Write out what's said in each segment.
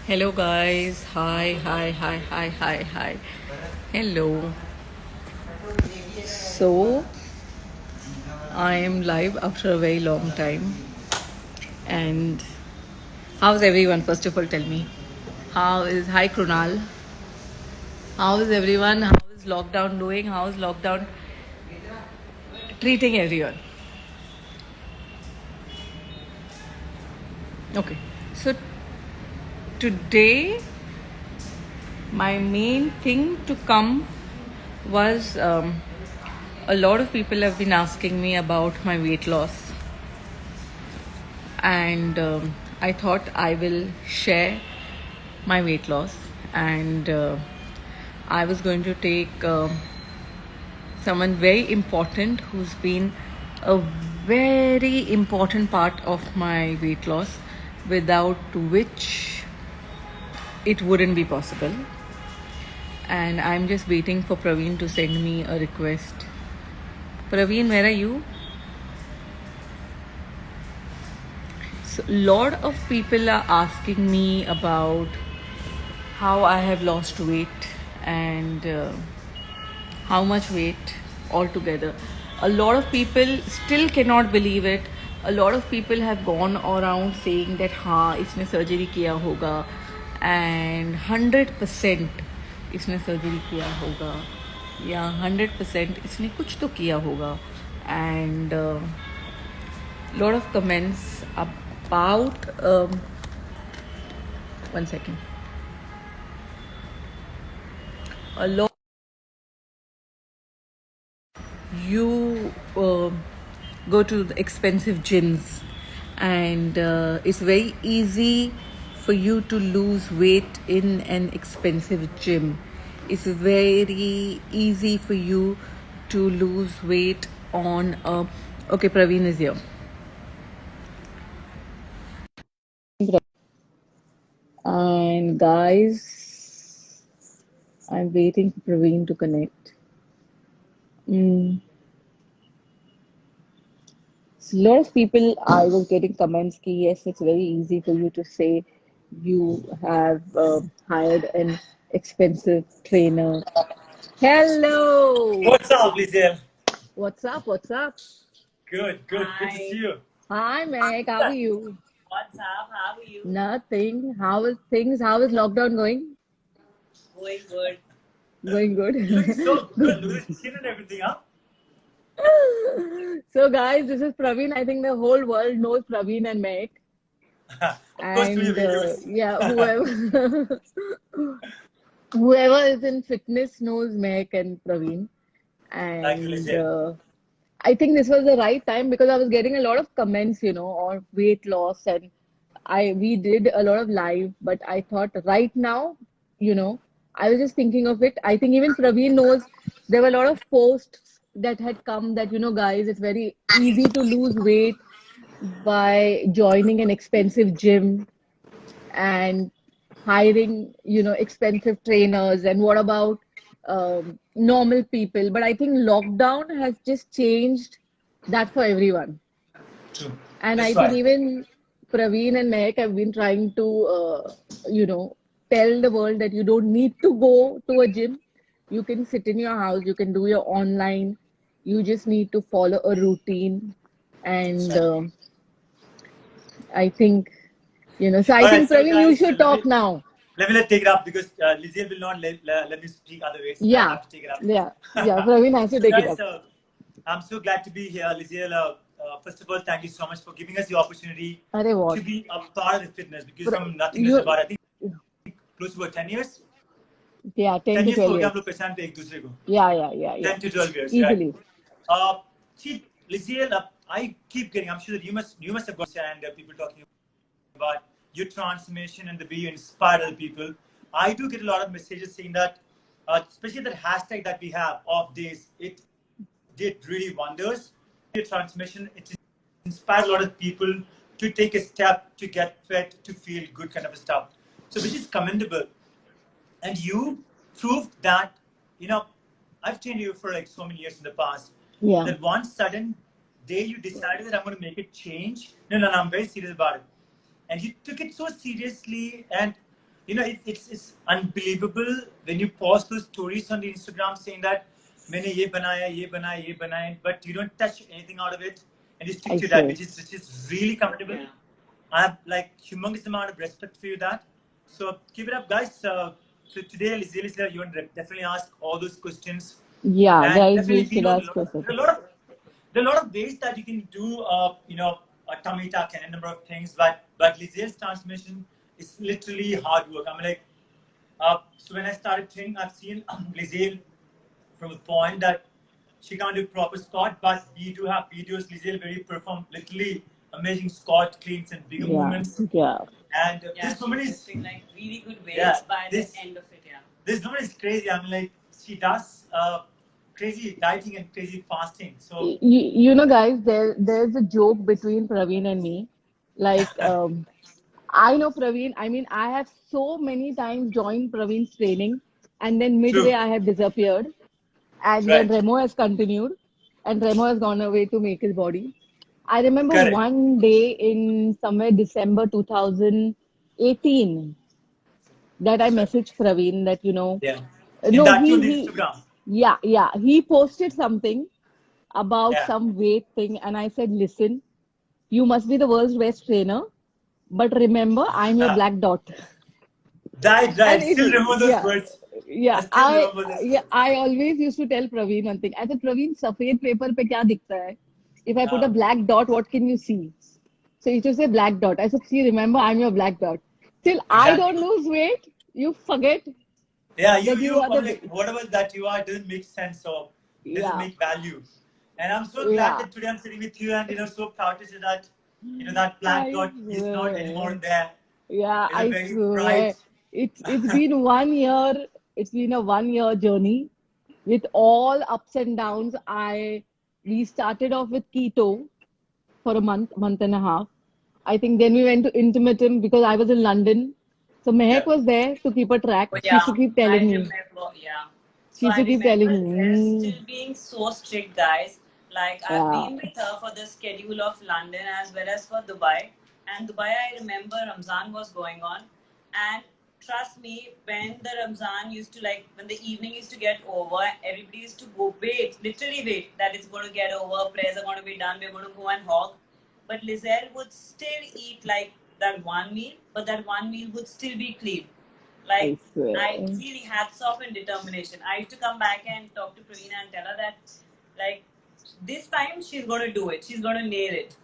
Hello guys, hi. Hello. So I am live after a very long time. And how's everyone? First of all, tell me. Hi Krunal? How is everyone? How is lockdown doing? How is lockdown treating everyone? Okay. So today my main thing to come was a lot of people have been asking me about my weight loss, and I thought I will share my weight loss. And I was going to take someone very important who's been a very important part of my weight loss, without which it wouldn't be possible. And I'm just waiting for Praveen to send me a request. Praveen, where are you? So, lot of people are asking me about how I have lost weight and how much weight altogether. A lot of people still cannot believe it. A lot of people have gone around saying that हाँ इसने surgery किया होगा and 100% इसने surgery किया होगा या 100% इसने कुछ तो किया होगा, and lot of comments about one second. A lot you go to the expensive gyms, and it's very easy for you to lose weight in an expensive gym. It's very easy for you to lose weight on a... Okay, Praveen is here. And guys, I'm waiting for Praveen to connect. So a lot of people, I was getting comments ki yes, it's very easy for you to say you have hired an expensive trainer. Hello. What's up, Lizelle? What's up? What's up? Good, good. Good to see you. Hi, Meg. How are you? What's up? How are you? Nothing. How is things? How is lockdown going? Going good. Going good. You're looking so good. Look at the chin and everything, huh? So, guys, this is Praveen. I think the whole world knows Praveen and Meg. Of course, through your And videos. yeah, whoever is in fitness knows Meg and Praveen. Thank you, And Lizelle. I think this was the right time because I was getting a lot of comments, on weight loss, and we did a lot of live, but I thought right now, I was just thinking of it. I think even Praveen knows there were a lot of posts that had come that, guys, it's very easy to lose weight by joining an expensive gym and hiring, expensive trainers. And what about normal people? But I think lockdown has just changed that for everyone. True. And I That's think right. even Praveen and Mehak have been trying to, tell the world that you don't need to go to a gym. You can sit in your house, you can do your online. You just need to follow a routine. That's And right. I think, so I All right, think, so Praveen, you guys, should talk now. let me take it up because Lizelle will not let me speak otherwise. I Yeah, have to take it up. yeah. Praveen has to So, take it guys, up. I'm so glad to be here, Lizelle. First of all, thank you so much for giving us the opportunity Arey to what? be a part of the fitness because from nothingness You, about I think close to about 10 years. yeah, 10 10 to years 12 हो गया हम years. लोग पहचान पे एक दूसरे को. Yeah. 10 to 12 years, right? Easily. See, Lizelle, I keep getting. I'm sure that you must have got and people talking about your transformation and the way you inspire other people. I do get a lot of messages saying that, especially that hashtag that we have of days, it did really wonders. Your transformation, it inspired a lot of people to take a step to get fit, to feel good, kind of stuff. So, which is commendable. And you proved that, you know, I've trained you for like so many years in the past. Yeah. That one sudden day you decided that I'm going to make a change. No, I'm very serious about it. and you took it so seriously. And it's unbelievable when you post those stories on the Instagram saying that मैंने ये बनाया, ये बनाया, ये बनाया, but you don't touch anything out of it, and you stick I to that, swear. which is really commendable. Yeah. I have like humongous amount of respect for you that. So keep it up, guys. So today, Lizelle is here. You want to definitely ask all those questions, Yeah, and guys, definitely you we should know ask questions. there are a lot of ways that you can do a tummy tuck and a number of things, but Lizelle's transformation is literally hard work. I mean, like, so when I started training, I've seen Lizelle from the point that she can't do proper squat, but we do have videos. Lizelle where you perform literally amazing squat cleans and bigger Yeah, movements. yeah. And Yeah, this woman she's is lifting like really good weights yeah, by this the end of it. Yeah. this woman is crazy. I mean, like she does crazy dieting and crazy fasting. So You know, guys, there's a joke between Praveen and me. Like, I know Praveen. I mean, I have so many times joined Praveen's training, and then midway true, I have disappeared, and then right? Remo has continued, and Remo has gone away to make his body. I remember Correct. one day in somewhere December 2018 that I That's right. messaged Praveen that, Yeah. In no, that too on the Instagram. yeah, he posted something about Yeah. some weight thing, and I said, listen, you must be the world's best trainer, but remember, I'm your black dot. Right, And right. it, Still remember those yeah, words. yeah, I still remember those yeah, words. I always used to tell Praveen one thing. I said, Praveen, सफेद paper पे क्या दिखता है? If I put a Uh, black dot, what can you see? So you just say black dot. I said, see, remember, I'm your black dot. Till I exactly. don't lose weight, you forget Yeah, that you are I'm the, like, whatever that you are doesn't make sense or doesn't yeah, make value. And I'm so glad yeah. that today I'm sitting with you and, so proud to say that, that black I dot is not anymore swear. there. Yeah, I'm I very swear. proud. It's been 1 year. It's been a 1 year journey with all ups and downs. We started off with keto for a month and a half. I think then we went to intermittent because I was in London. So Mehak Yeah. was there to keep a track. Oh She used yeah, to keep I telling me. remember. Yeah. She So used I to keep remember telling they're me. still being so strict, guys. Like I've Yeah. been with her for the schedule of London as well as for Dubai. And Dubai, I remember Ramzan was going on, and trust me, when the Ramzan used to like when the evening used to get over, everybody used to go wait, literally wait that it's going to get over, prayers are going to be done, we're going to go and hog. But Lizelle would still eat like that one meal, but that one meal would still be clean. I Like I swear. really hats off and determination. I used to come back and talk to Pravina and tell her that like this time she's gonna do it. She's gonna nail it.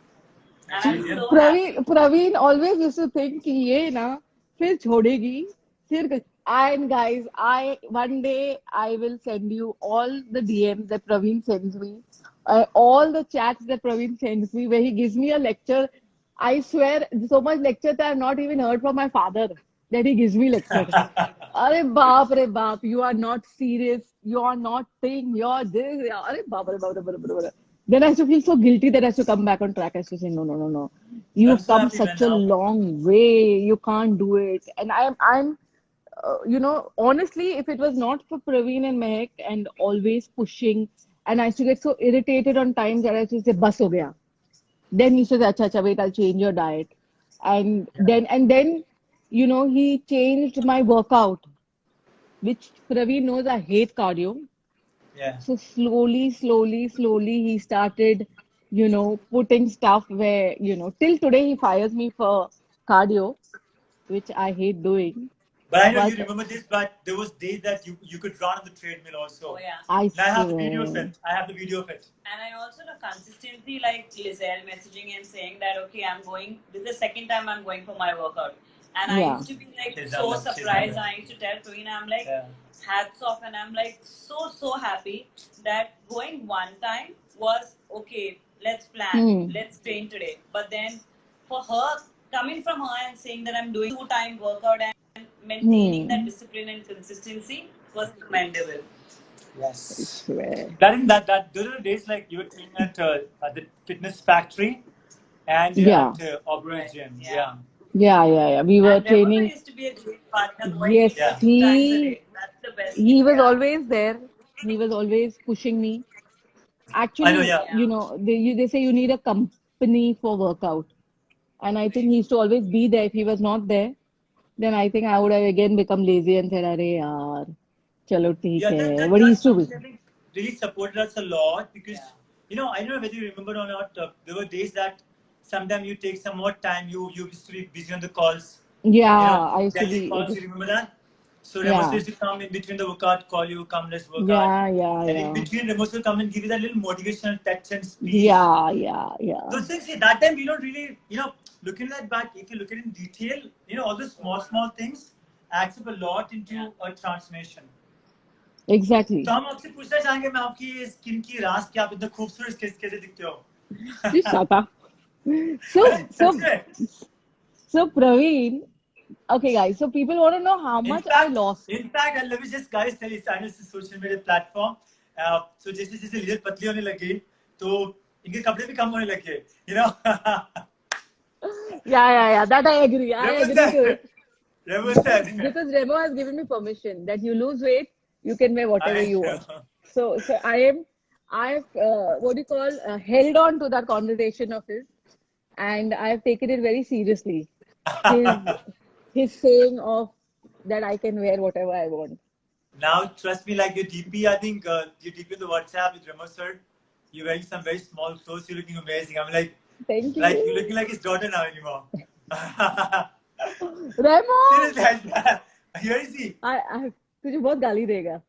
And I'm Actually, yeah. so Praveen, happy. Praveen always used to think कि ये ना फिर छोड़ेगी फिर and guys I one day I will send you all the DMs that Praveen sends me all the chats that Praveen sends me where he gives me a lecture. I swear so much lecture that I've not even heard from my father that he gives me lecture. अरे बाप रे बाप, you are not serious, you are not thing, you're this, अरे बाप रे बाप रे बाप रे बाप रे. Then I used to feel so guilty that I have to come back on track. I used to say, no, no, no, no. I'm You've so come happy, man. such a Now, long way. You can't do it. And honestly, if it was not for Praveen and Mehak and always pushing, and I used to get so irritated on times that I used to say, bus ho gaya. Then he says, acha, acha, wait, I'll change your diet. yeah, And then, he changed my workout, which Praveen knows I hate cardio. yeah. So slowly, slowly, slowly, he started, putting stuff where, till today he fires me for cardio, which I hate doing. But I know you But remember this, but there was days that you could run on the treadmill Oh also. yeah. I And I have the video of swear, it. I have the video of it. And I also the consistency like Lizelle messaging and saying that okay, I'm going this is the second time I'm going for my workout. And I yeah. used to be like She's done so that. She's done surprised and that. I used to tell Karina, I'm like Yeah. hats off and I'm like so happy that going one time was okay, let's plan, Hmm. let's train today. But then for her coming from her and saying that I'm doing 2 time workout and maintaining that Hmm. discipline and consistency was commendable. I Yes. swear. That in that those are the days like you were training at the fitness factory and Yeah. at Aubrey Right. Gym. Yeah. Yeah. Yeah, yeah, yeah. We were And Remo training. used to be a great partner going Yes, even Yeah. 2 times a he day. That's the best thing. he was Yeah. always there. He was always pushing me. I know. Actually, Yeah. Yeah. they say you need a company for workout. And I think he used to always be there. If he was not there, then I think I would have again become lazy and said, "Arey yaar, chalo theek Yeah, hai." But he that's used to be. something I think really supported us a lot because I don't know whether you remember or not. There were days that sometimes you take some more time. You used to be busy on the calls. Yeah, I used to Daily be. It calls. was, You remember that? So Remos yeah, used to come in between the workout, call you, come, let's work out. yeah, yeah, And in yeah, between, Remos will come and give you that little motivational touch and speech. yeah, yeah, yeah. Those things, see, that time we don't really, looking at back, if you look at it in detail, all the small things adds up a lot into a transformation. तो Exactly. हम आपसे पूछना चाहेंगे मैं आपकी skin की राज क्या आप इतना खूबसूरत कैसे दिखते हो Just shut up. अरे So, सच so, में so Praveen. Okay, guys. So people want to know how much I in fact lost. In fact I love you just guys tell इस चैनल से सोशल मीडिया प्लेटफॉर्म सो जैसे जैसे leader पतली होने लगी तो इनके कपड़े भी कम होने लगे you know Yeah, yeah, yeah. That I agree. I Remo agree to sir it. Remo sir Because Remo has given me permission that you lose weight, you can wear whatever I you want. So I've what do you call held on to that conversation of his, and I've taken it very seriously. His his saying of that I can wear whatever I want. Now, trust me, like your DP, I think your DP on the WhatsApp with Remo sir, you're wearing some very small clothes. You're looking amazing. I'm Thank like you're you, looking like his daughter now anymore. Remo. Seriously, here is he. I तुझे बहुत गाली देगा.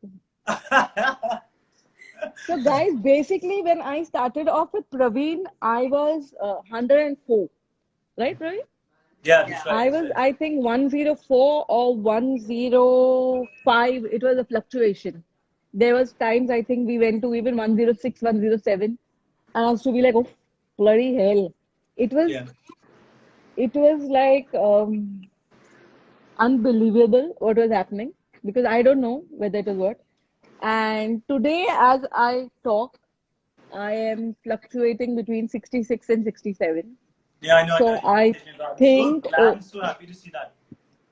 So guys, basically when I started off with Praveen, I was 104, right, Praveen? Yeah, that's right. I That's was, right. I think, 104 or 105. It was a fluctuation. There was times I think we went to even 106, 107, and I used to be like, oh, bloody hell. It was, Yeah. it was like unbelievable what was happening because I don't know whether it was what. And today, as I talk, I am fluctuating between 66 and 67. Yeah, I know. I know. So You I messaged me about. So think, glad. oh, I'm so happy to see that.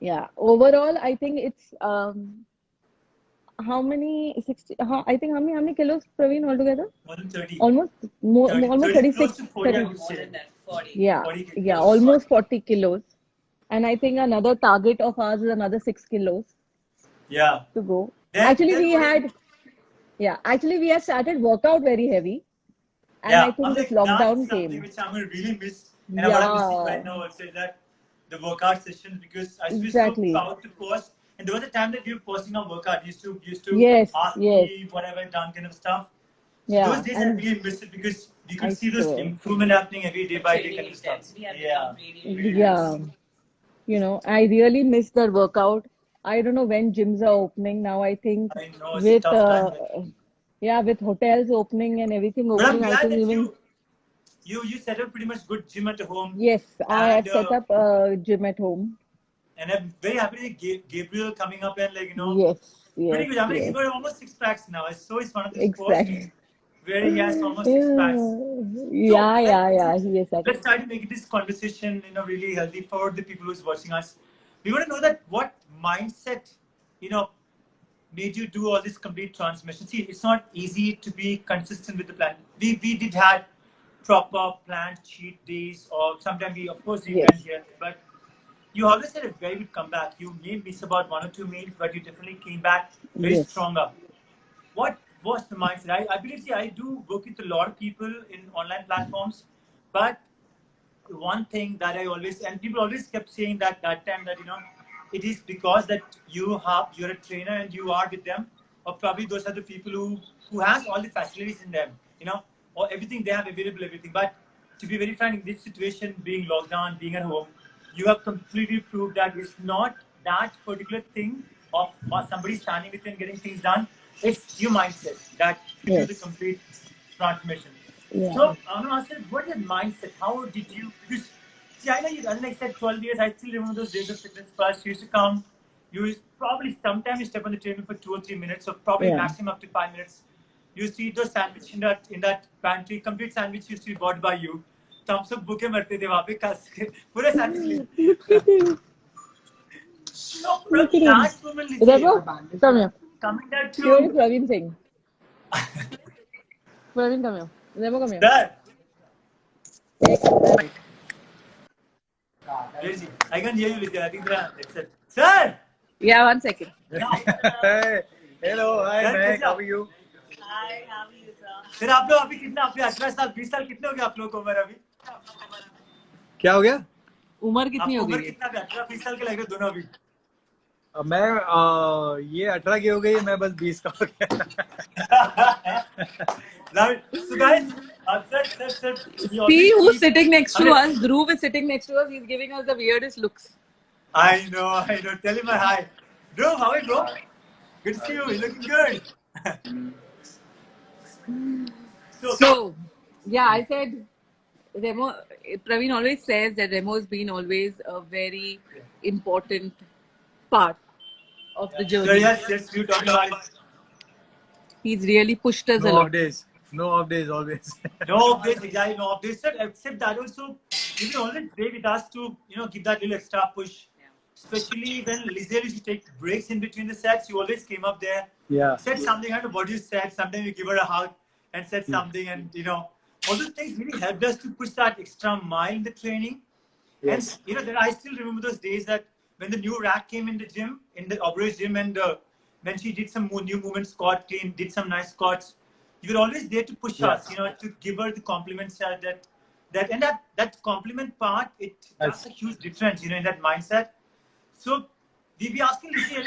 yeah, overall, I think it's how many 60 I think how many kilos, Praveen, altogether? More than 30. Almost more, 30. almost 30 close 36, to 40, I 30. would More say. than that, 40. Yeah, 40 yeah, close to 40. almost 40 kilos. And I think another target of ours is another 6 kilos Yeah. to go. Then Actually, we what is had, yeah, actually we had started workout very heavy, and I Yeah, I'm think this like, that's lockdown something came. which I'm gonna really miss. And what I'm missing Yeah, right now also is that the workout sessions because I used to be so exactly. proud to post. And there was a time that we were posting our workout. You used to Yes, ask yes, me what have I done kind of stuff. So those yeah, days I and really miss it because you could I see those swear, improvement happening every day The by day training kind of stuff. intensity had Yeah, become really, really really nice. yeah. nice. I really miss that workout. I don't know when gyms are opening now. I think I know it's a with tough time, but yeah, with hotels opening and everything I'm opening, I glad think that even you set up pretty much good gym at home, yes, I and have set up a gym at home. I'm very happy to see Gabriel coming up and Yes, pretty yes, good. I'm like, he yes. got almost six packs now. I saw his one of his posts Exactly. where he has almost six packs. Yeah, So yeah, yeah, yeah. He is at let's it. try to make this conversation, really healthy for the people who's watching us. We want to know that what mindset, you know, made you do all this complete transformation. See, it's not easy to be consistent with the plan. We did had proper planned cheat days, or sometimes we of course we went Yes, here, but you always had a very good comeback. You may miss about one or two meals, but you definitely came back very yes, stronger. What was the mindset? I believe, see, I do work with a lot of people in online platforms, but one thing that I always, and people always kept saying that time that, it is because that you're a trainer and you are with them, or probably those are the people who has all the facilities in them, or everything they have available, everything. But to be very frank, in this situation, being locked down, being at home, you have completely proved that it's not that particular thing of somebody standing with you and getting things done. It's your mindset that gives you the yes, complete transformation. yeah, So I'm gonna ask you, what is your mindset? How did you? Because see, I know you, as I said, 12 years. I still remember those days of fitness plus. You used to come. You used, probably sometimes you step on the treadmill for 2 or 3 minutes, or probably yeah. maximum up to 5 minutes. You used to eat those sandwich in that pantry. Complete sandwich used to be bought by you. तो हम सब भूखे मरते थे वहाँ पे कस के पूरे सैंडविच Look लिए. at him. So Look from at him. that moment, Remo, Lizelle, come here. coming down Hear what to Praveen saying. Praveen, come here. Remo, come here. that. Where is he? I can't hear you, Lizelle. I think there are headset. Sir! Yeah, 1 second. Hey, hello, hi, Sir, Meg. कैसे How आप? are you? Hi, how are you, sir? Sir आप लोग अभी कितना आपके 18 साल 20 साल कितने हो गए आप लोगों को उम्र अभी? क्या हो गया? उम्र कितनी आपको हो उम्र गई है? कितना अभी 18 20 साल के लग रहे हो दोनों अभी? मैं ये 18 की हो गई, मैं बस 20 का हो गया. Love it. So guys, sir, we See always who's keep. sitting next to I mean, us. Dhruv is sitting next to us. He's giving us the weirdest looks. I know. Tell him a hi. Bro, how are you, bro? Good to see you. You're looking good. So, yeah, I said Remo. Praveen always says that Remo has been always a very important part of the So journey. yes, we were talking about it. He's really pushed us a No lot. off days. No off days, always. No updates, exactly. No updates, sir. Except that also, you can always stay with us to, give that little extra push. Especially when Lizelle used to take breaks in between the sets, you always came up there, Yeah. said something. I don't know what you said. Sometimes you give her a hug and said something, and all those things really helped us to push that extra mile in the training. Yes. And that I still remember those days that when the new rack came in the gym, in the Aubrey's gym, and when she did some new movements, squat clean, did some nice squats, you were always there to push us, to give her the compliments that compliment part. That's a huge difference, in that mindset. So we be asking Lizelle,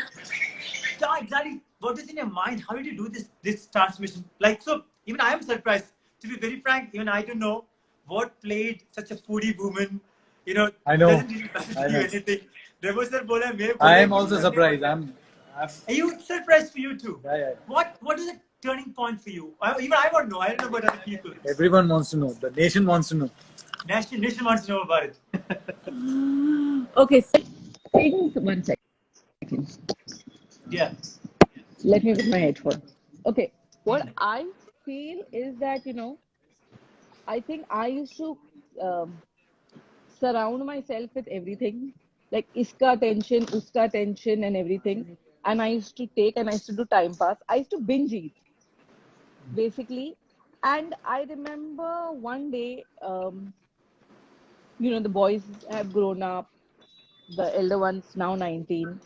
exactly what is in your mind? How did you do this transmission? Like, so even I am surprised. To be very frank, even I don't know what played such a foodie woman. I know. Doesn't really I do know. anything. Remo sir bola, मैं I बोला, am also कुछ surprised. करने I'm Are you surprised for you too? Yeah. What is the turning point for you? Even I want to know. I don't know about other people. Everyone wants to know. The nation wants to know. Nation wants to know about it. Okay, so things, 1 second. Yeah. Let me put my headphone. Okay, what I feel is that, I think I used to um, surround myself with everything, like iska attention, uska attention, and everything. And I used to take and I used to do time pass. I used to binge eat, basically. And I remember one day, the boys have grown up, the elder one's now 19,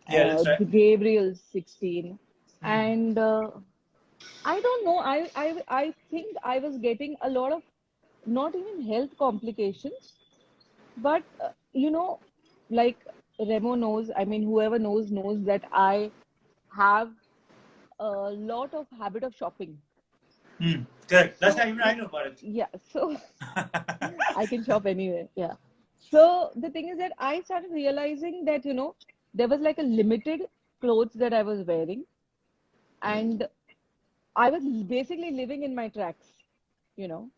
Yeah, that's right. Gabriel's 16. And I don't know, I think I was getting a lot of not even health complications, but like Remo knows, I mean, whoever knows that I have a lot of habit of shopping. Correct. That's So, how even I know about it. yeah, so I can shop anywhere. Yeah. So the thing is that I started realizing that, there was like a limited clothes that I was wearing, and I was basically living in my tracks, you know.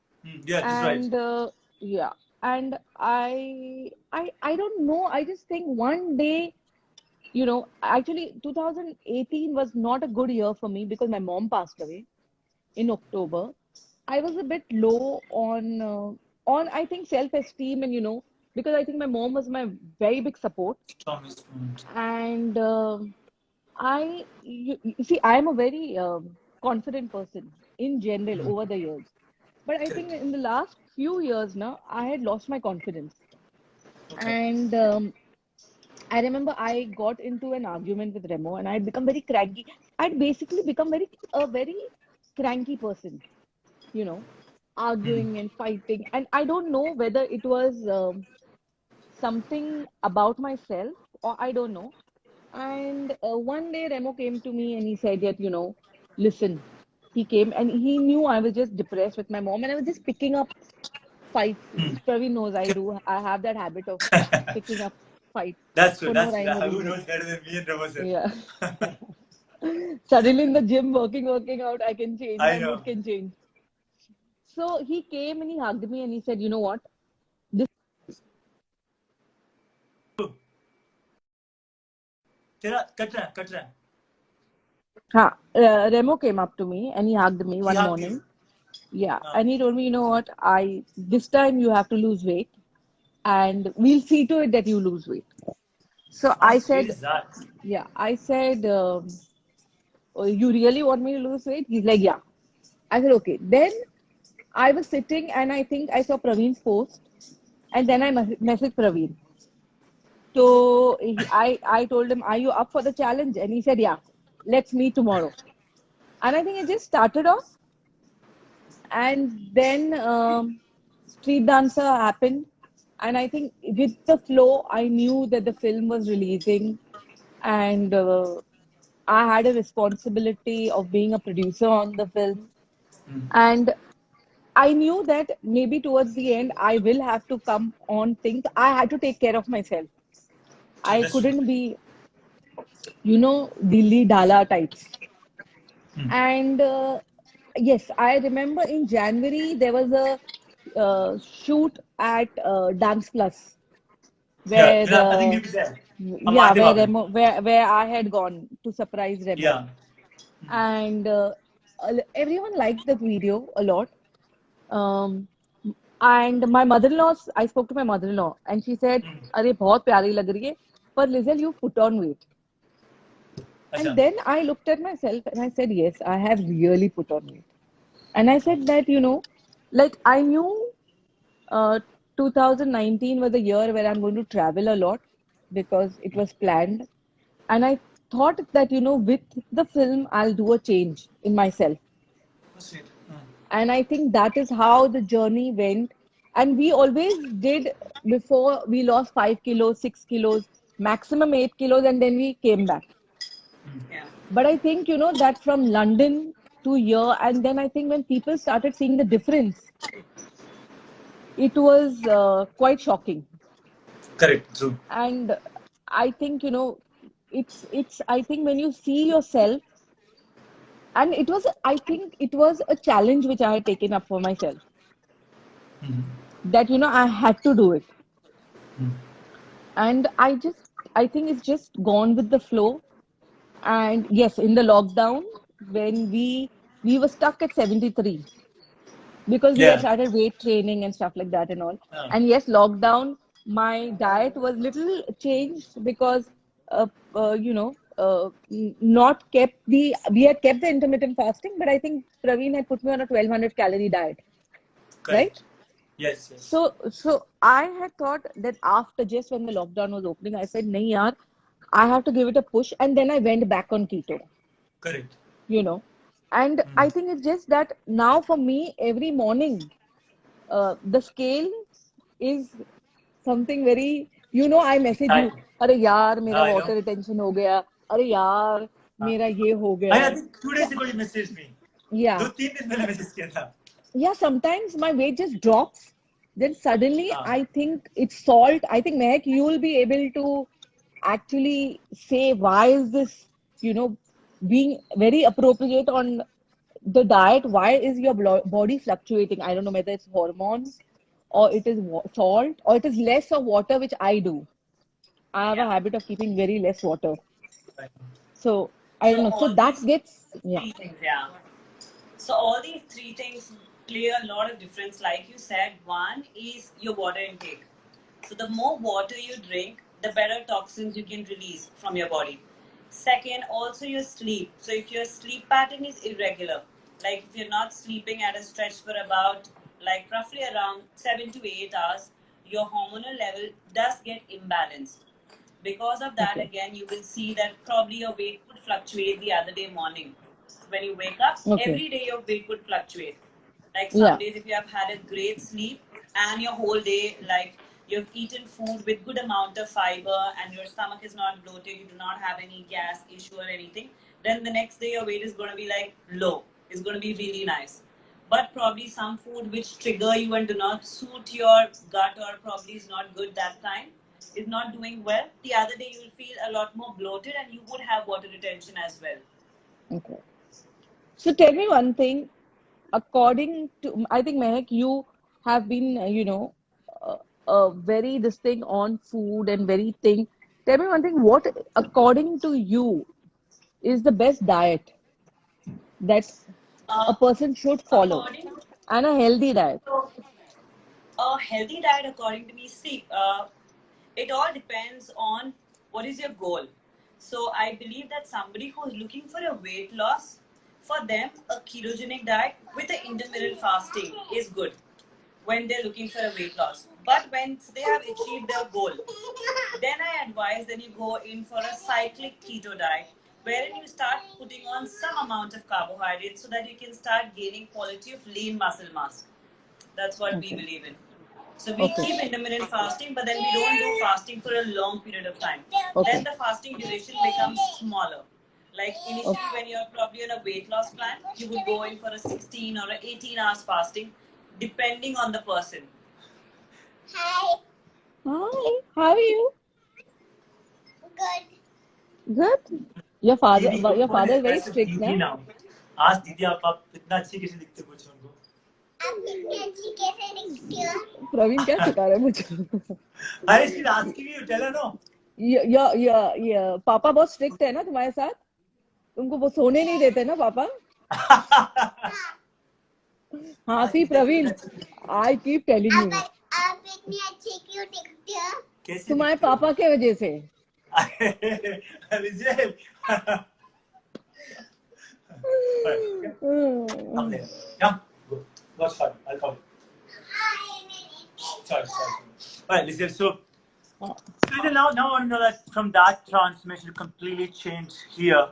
Yeah, that's right. And yeah, and I don't know. I just think one day, actually 2018 was not a good year for me because my mom passed away in October. I was a bit low on I think self-esteem, and because I think my mom was my very big support. And you see, I am a very confident person in general over the years. But I think in the last few years now, I had lost my confidence. Okay. And I remember I got into an argument with Remo, and I'd become very cranky. I'd basically become a very cranky person, arguing and fighting. And I don't know whether it was something about myself, or I don't know. And one day Remo came to me and he said that, listen, he came and he knew I was just depressed with my mom, and I was just picking up fights. Praveen knows I do. I have that habit of picking up fights That's for good. no That's rhyme or good. Who reason. knows better than me and Remo sir? Yeah. Suddenly in the gym, working out, I can change. I My know. mood can change. So he came and he hugged me and he said, you know what? तेरा cut रहा है. Remo came up to me and he hugged me He one hugged you. morning. Yeah, and he told me, you know what? This time you have to lose weight, and we'll see to it that you lose weight. So How I sweet said, is that? yeah, I said, "Oh, you really want me to lose weight?" He's like, yeah. I said, okay. Then I was sitting and I think I saw Praveen's post, and then I messaged Praveen. So I told him, "Are you up for the challenge?" And he said, "Yeah, let's meet tomorrow." And I think it just started off, and then street dancer happened, and I think with the flow, I knew that the film was releasing, and I had a responsibility of being a producer on the film, and I knew that maybe towards the end I will have to come on things. I had to take care of myself. I That's true. couldn't be, Dilli Dala types. And yes, I remember in January there was a shoot at Dance Plus Yeah, where, you know, I think you be there. yeah, Amartya where Bhavan. Remo, where I had gone to surprise Remo, Yeah. and everyone liked the video a lot. Um, and my mother-in-law, I spoke to my mother-in-law, and she said, "अरे बहुत प्यारी लग रही है, पर Lizelle, you put on weight." And Acha. then I looked at myself and I said, "Yes, I have really put on weight." And I said that, like I knew uh, 2019 was a year where I'm going to travel a lot because it was planned. And I thought that, with the film, I'll do a change in myself. That's it. And I think that is how the journey went. And we always did before we lost 5 kilos, 6 kilos, maximum 8 kilos, and then we came back. Yeah. But I think, that from London to here, and then I think when people started seeing the difference, it was quite shocking. Correct. True. And I think, I think when you see yourself, and I think it was a challenge which I had taken up for myself, that, I had to do it. And I think it's just gone with the flow. And yes, in the lockdown, when we were stuck at 73, because we had Yeah. started weight training and stuff like that and all. Uh, And yes, lockdown, my diet was little changed because, not kept we had kept the intermittent fasting, but I think Praveen had put me on a 1200 calorie diet, right? correct. Yes. Yes. So I had thought that after just when the lockdown was opening, I said, "Nahi yaar, I have to give it a push." And then I went back on keto, Correct. you know. And I think it's just that now for me, every morning, the scale is something very, I message you, Exciting. अरे यार मेरा I know. water retention हो गया, अरे यार हाँ. मेरा ये हो गया. I think 2 days ago you messaged me. Yeah, 2-3 दिन मैंने message किया था. yeah, sometimes my weight just drops, then suddenly हाँ. I think it's salt. I think Mehak, you will be able to actually say why is this, being very appropriate on the diet. Why is your body fluctuating? I don't know whether it's hormones or it is salt or it is less of water, which I do. I have a Yeah. habit of keeping very less water. Right. So I So don't know. So all that these gets, yeah. three things, yeah. So all these three things play a lot of difference. Like you said, one is your water intake. So the more water you drink, the better toxins you can release from your body. Second, also your sleep. So if your sleep pattern is irregular, like if you're not sleeping at a stretch for about like roughly around 7 to 8 hours, your hormonal level does get imbalanced. Because of that, Okay. again, you will see that probably your weight would fluctuate the other day morning. So when you wake up, Okay. every day your weight would fluctuate. Like some Yeah. days, if you have had a great sleep and your whole day, like you've eaten food with good amount of fiber and your stomach is not bloated, you do not have any gas issue or anything, then the next day your weight is going to be like low. It's going to be really nice. But probably some food which trigger you and do not suit your gut or probably is not good that time is not doing well, the other day you will feel a lot more bloated and you would have water retention as well. Okay. So tell me one thing. According to, I think Mehak, you have been, very this thing on food and very thing. Tell me one thing. What, according to you, is the best diet that a Uh, person should follow, according and a healthy diet? so a healthy diet, according to me, see, it all depends on what is your goal. So I believe that somebody who is looking for a weight loss, for them, a ketogenic diet with an intermittent fasting is good when they're looking for a weight loss. But when they have achieved their goal, Then I advise that you go in for a cyclic keto diet, wherein you start putting on some amount of carbohydrates so that you can start gaining quality of lean muscle mass. That's what we Okay. believe in. So we Okay. keep intermittent fasting, but then we don't do fasting for a long period of time. Then Okay. the fasting duration becomes smaller. Like initially, Okay. when you're probably on a weight loss plan, you would go in for a 16 or a 18 hours fasting, depending on the person. Hi. How are you? Good. दीदी Your कौन father है is very वैसे strict, दीदी na? नाम आज दीदी आप इतना अच्छे कैसे दिखते हो पूछो उनको आप कितनी अच्छी कैसे दिखती हो? Praveen क्या सिखा रहा है मुझे? अरे she's asking you tell her no पापा बहुत स्ट्रिक्ट है ना तुम्हारे साथ? तुमको वो सोने नहीं देते ना पापा? हाँ, आज see दीदी आप इतना Praveen, I keep telling you, आप इतनी अच्छी क्यों दिखती हो? कैसे तुम्हारे दिखते हो पापा के वजह से. Lizelle come there come go go sorry I'll call you sorry alright Lizelle so now I know that from that transformation completely changed here,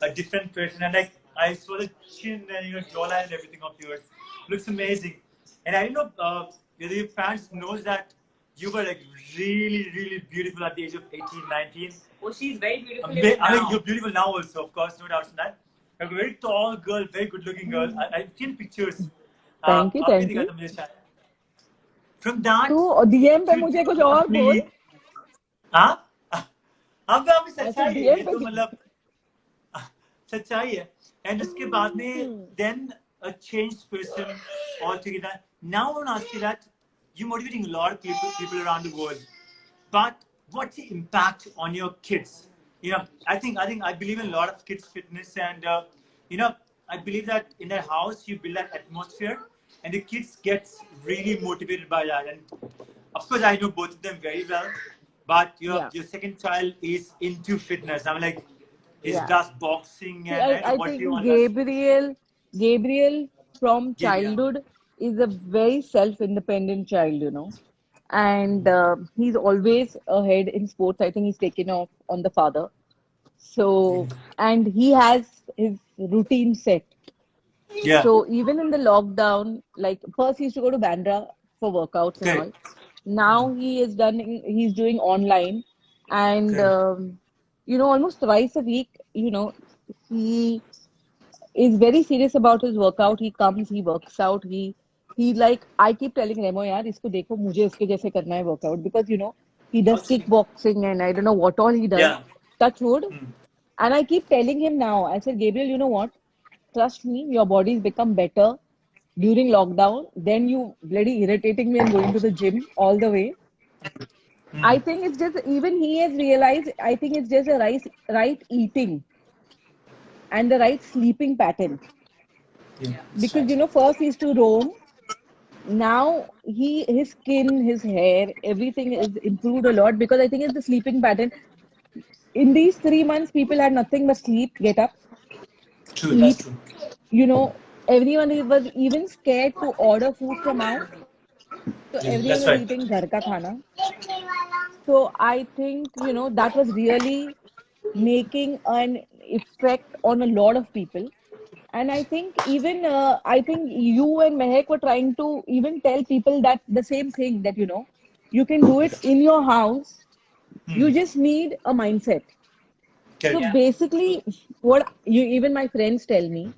a different person, and like I saw the chin and your jawline and everything of yours looks amazing, and I know whether your fans knows that you were like really beautiful at the age of 18, 19. Oh, she's very beautiful even I mean, now. you're beautiful now also, of course, no doubt in that. Like a very tall girl, very good looking girl. I've seen pictures. Thank you, आपने thank दिखा you. था मुझे शायद. From that तू DM पे to मुझे कुछ और बोल. complete हाँ अब ऐसे सच्चाई है ये डीएम पे तो मतलब सच्चाई है and उसके बाद में then a changed person altogether. Now I want to ask you that you're motivating a lot of people around the world, but what's the impact on your kids? You know, I believe in a lot of kids fitness, and you know, I believe that in their house you build that atmosphere and the kids get really motivated by that. And of course I know both of them very well, but Yeah, your second child is into fitness. I'm like, he yeah. does boxing See, and I what do you think want us? Gabriel from Yeah. childhood is a very self-independent child, you know. And he's always ahead in sports. I think he's taken off on the father. So, and he has his routine set. Yeah. So even in the lockdown, like first he used to go to Bandra for workouts and all. Correct. Now he's doing online, and Correct. you know, almost twice a week, you know, he is very serious about his workout. He comes, he works out. He like I keep telling Remo, यार इसको देखो मुझे इसके जैसे करना है workout because you know he does Outside. kickboxing and I don't know what all he does. Yeah. Touch wood. Hmm. And I keep telling him now. I said, Gabriel, you know what? Trust me, your body's become better during lockdown. Then you bloody irritating me and going to the gym all the way. I think it's just even he has realized. I think it's just a right eating and the right sleeping pattern. Yeah. That's Because right. you know, first he used to roam. Now his skin, his hair, everything is improved a lot because I think it's the sleeping pattern. In these 3 months, people had nothing but sleep, get up, True. That's eat. true. You know, everyone was even scared to order food from out. So Yeah, everyone that's was right. eating ghar ka khana. So I think, you know, that was really making an effect on a lot of people. And I think even I think you and Mehek were trying to even tell people that the same thing that you know you can do it in your house. You just need a mindset. So Correct. Yeah. basically, what you even my friends tell me,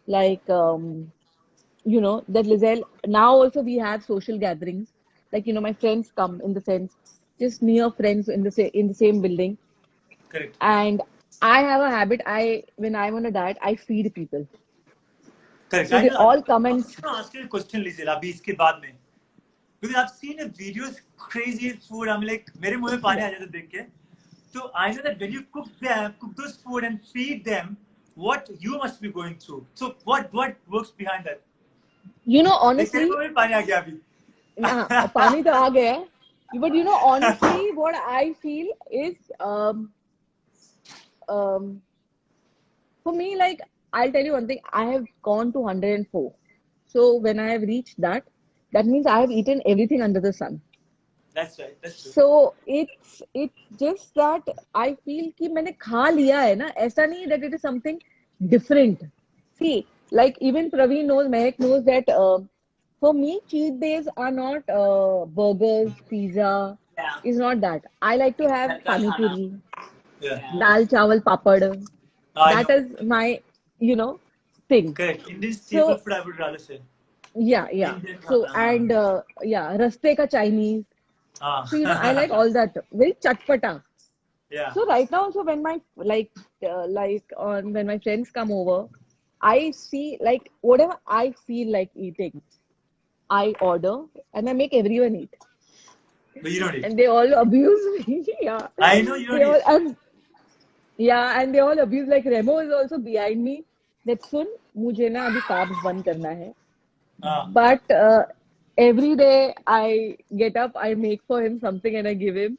like you know that Lizelle. Now also we have social gatherings. Like you know my friends come in the sense just near friends in the same building, Correct. and I have a habit. I when I'm on a diet, I feed people. Correct. So I they know that. all come I and was going to ask you a question, Lizelle, अभी इसके बाद में. Because I've seen a videos, crazy food. I'm like, मेरे मुंह में पानी yeah. आ जाता है देख के. So I know that when you cook those food and feed them, what you must be going through. So what works behind that? You know, Like तेरे honestly, मुंह में पानी आ गया अभी. पानी तो आ गया है. But you know, honestly, what I feel is, um, for me, like, I'll tell you one thing. I have gone to 104. So when I have reached that, that means I have eaten everything under the sun. That's right. That's true. So it's just that I feel कि मैंने खा लिया है ना, ऐसा नहीं that it is something different. See, like even Praveen knows, Mehak knows that for me cheat days are not burgers, pizza. Yeah. Is not that. I like to have Halka pani khana. puri, Yeah. Yeah. dal chawal papad. I That know. is my, you know, thing. Correct. Indian staple So food, I would rather say. yeah. Indian So khana. and yeah, raste ka Chinese. So I like Ah. all that. Very chatpata. Yeah. So right now, also when my like on when my friends come over, I see like whatever I feel like eating, I order and I make everyone eat, But you don't eat. and they all abuse me. Yeah, I know you they don't all eat. and they all abuse. Like Remo is also behind me. That सुन मुझे ना अभी carbs बंद करना है. Ah. But every day I get up, I make for him something and I give him.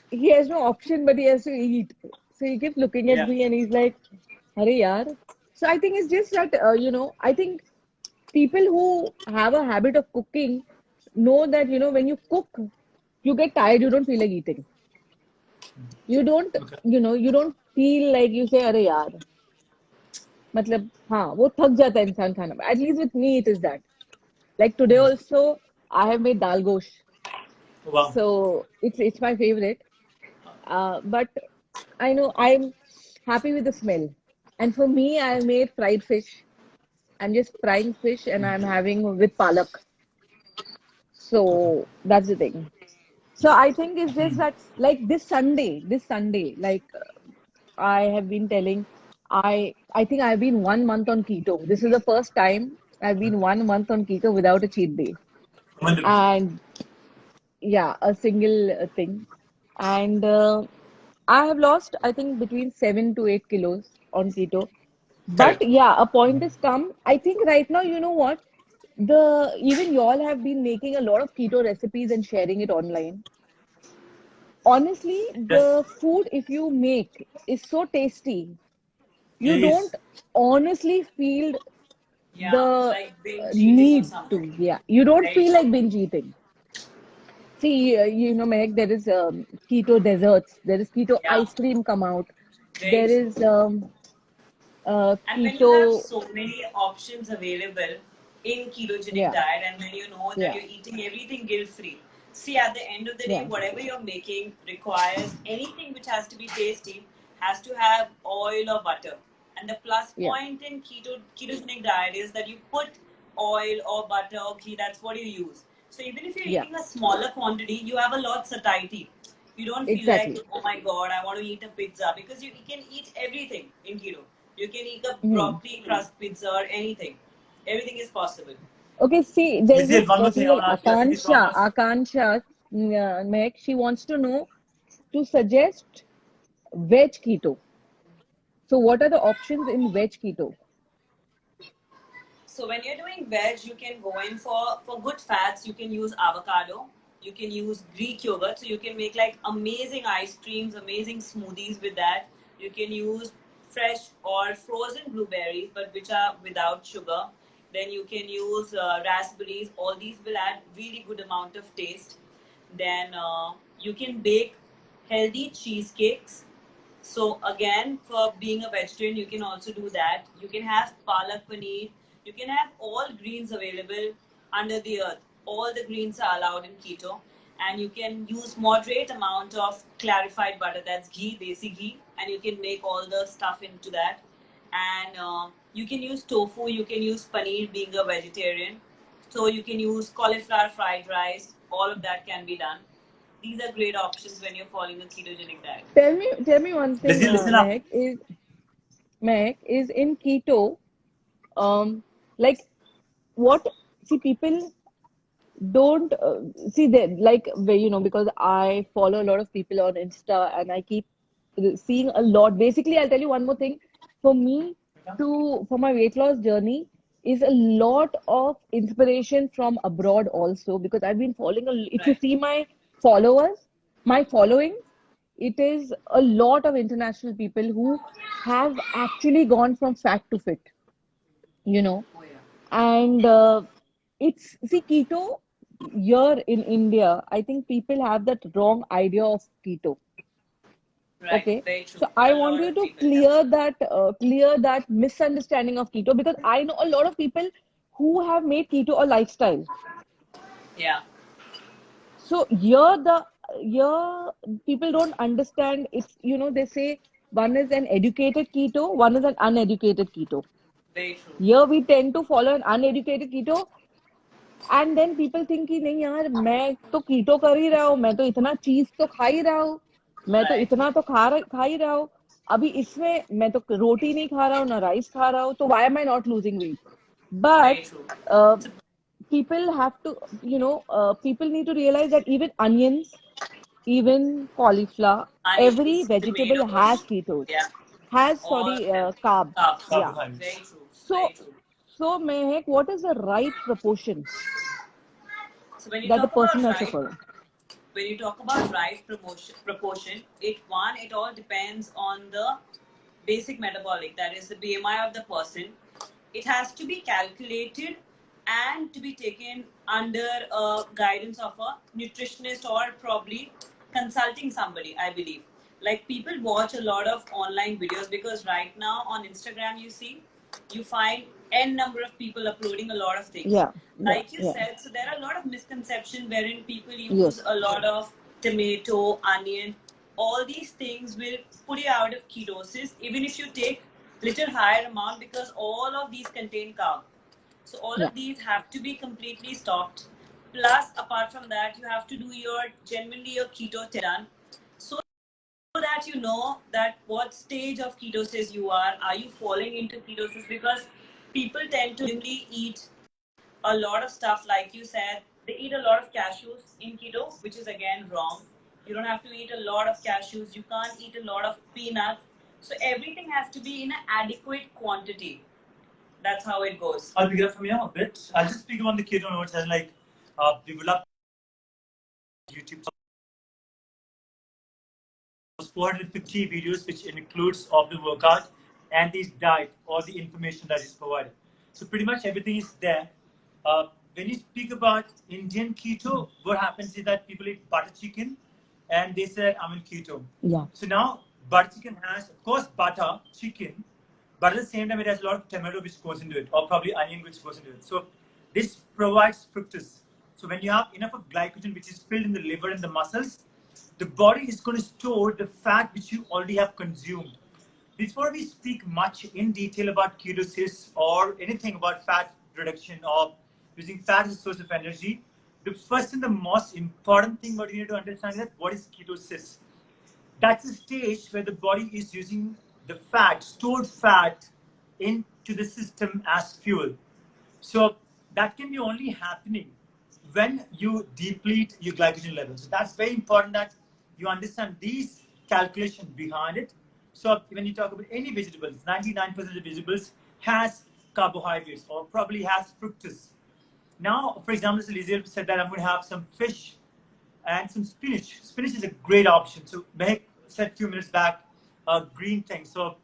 He has no option, but he has to eat. So he keeps looking at Yeah. me and he's like, "Arey yaar." So I think it's just that I think people who have a habit of cooking know that when you cook, you get tired. You don't feel like eating. You don't, Okay. you don't feel like you say, "अरे यार." मतलब हाँ वो थक जाता है इंसान खाना में. At least with me it is that. Like today also, I have made dal gosh. Wow. So it's my favorite. But I know I'm happy with the smell. And for me, I made fried fish. I'm just frying fish and I'm having with palak. Okay. So that's the thing. So I think it's just that, like this Sunday, like I have been telling, I think I've been 1 month on keto. This is the first time I've been 1 month on keto without a cheat day. Wonderful. And yeah, a single thing. And I have lost, I think, between 7 to 8 kilos on keto. But Correct. yeah, a point has come. I think right now, you know what? Even y'all have been making a lot of keto recipes and sharing it online. Honestly, Yes. the food, if you make, is so tasty. It You don't is. honestly feel Yeah. the Like binge eating or need something. to. Yeah, you don't Very feel true. like binge eating. See, Meg, there is keto desserts. There is keto Yeah. ice cream come out. Very There true. is And when you have keto. so many options available in ketogenic Yeah, diet, and when you know that yeah, you're eating everything guilt-free, see at the end of the day, yeah, whatever you're making requires anything which has to be tasty has to have oil or butter. And the plus yeah, point in ketogenic diet is that you put oil or butter or ghee. That's what you use. So even if you're yeah. eating a smaller quantity, you have a lot satiety. You don't feel like, Exactly. oh my god, I want to eat a pizza, because you can eat everything in keto. You can eat a Hmm. broccoli crust pizza or anything. Everything is possible. Okay, see, there's Lizzie, this one more person thing I called want to ask you. I think it's Akansha. almost. Akansha, Meg, she wants to know to suggest veg keto. So, what are the options in veg keto? So when you're doing veg, you can go in for good fats. You can use avocado. You can use Greek yogurt. So you can make like amazing ice creams, amazing smoothies with that. You can use fresh or frozen blueberries, but which are without sugar. Then you can use raspberries. All these will add really good amount of taste. Then you can bake healthy cheesecakes. So again, for being a vegetarian, you can also do that. You can have palak paneer. You can have all greens available under the earth. All the greens are allowed in keto, and you can use moderate amount of clarified butter. That's ghee, desi ghee, and you can make all the stuff into that. And you can use tofu. You can use paneer, being a vegetarian. So you can use cauliflower fried rice. All of that can be done. These are great options when you're following a ketogenic diet. Tell me one thing, Lizzie, listen up. Meg is in keto. Like what? See, people don't see that like because I follow a lot of people on Insta and I keep seeing a lot. Basically, I'll tell you one more thing. For me, for my weight loss journey is a lot of inspiration from abroad also because I've been following if you Right. see followers, my following, it is a lot of international people who have actually gone from fat to fit, you know Oh yeah. and it's see keto. here in India, I think people have that wrong idea of keto. Right, Okay, very true. so I A want lot you of to people have. clear that misunderstanding of keto, because I know a lot of people who have made keto a lifestyle. Yeah, So here people don't understand. It's, they say one is an educated keto, one is an uneducated keto. very true. Here we tend to follow an uneducated keto, and then people think कि नहीं यार, मैं तो कीटो कर ही रहा हूँ, मैं तो इतना चीज तो खा ही रहा हूँ, मैं तो Right, इतना तो खा ही रहा हूँ, अभी इसमें मैं तो रोटी नहीं खा रहा हूँ ना राइस खा रहा हूँ, तो why am I not losing weight? very but true. So, people have to, people need to realize that even onions, even cauliflower, every onions, vegetable has tomatoes, ketos, yeah, has, all sorry, of them. carbs. Carbs. Yeah. Carbohydrates. Very true. So Very true. Mehak, what is the right proportion So when you that the talk person about has to right, follow? when you talk about right proportion, it all depends on the basic metabolic, that is the BMI of the person. It has to be calculated and to be taken under guidance of a nutritionist or probably consulting somebody, I believe. Like people watch a lot of online videos because right now on Instagram you find n number of people uploading a lot of things. Yeah, yeah, Like you yeah. said, so there are a lot of misconceptions wherein people Yes. use a lot of tomato, onion. All these things will put you out of ketosis even if you take little higher amount because all of these contain carb. So all Yeah. of these have to be completely stopped. Plus, apart from that, you have to do your genuinely your keto test done, so that you know that what stage of ketosis you are. Are you falling into ketosis? Because people tend to really eat a lot of stuff, like you said. They eat a lot of cashews in keto, which is again wrong. You don't have to eat a lot of cashews. You can't eat a lot of peanuts. So everything has to be in an adequate quantity. That's how it goes. I'll pick it up from here a bit. I'll just speak on the keto notes as like we will up YouTube 450 videos, which includes of the workout and the diet or the information that is provided. So pretty much everything is there. When you speak about Indian keto, what happens is that people eat butter chicken and they said I'm in keto. Yeah. So now butter chicken has, of course, butter, chicken, but at the same time it has a lot of tomato which goes into it, or probably onion which goes into it. So this provides fructose. So when you have enough of glycogen which is filled in the liver and the muscles, the body is going to store the fat which you already have consumed. Before we speak much in detail about ketosis or anything about fat reduction or using fat as a source of energy, the first and the most important thing what you need to understand is that what is ketosis. That's the stage where the body is using the fat, stored fat, into the system as fuel. So that can be only happening when you deplete your glycogen levels. So that's very important that you understand these calculations behind it. So when you talk about any vegetables, 99% of vegetables has carbohydrates or probably has fructose. Now, for example, Lizelle said that I'm going to have some fish and some spinach. Spinach is a great option. So Mehak said a few minutes back, green thing. So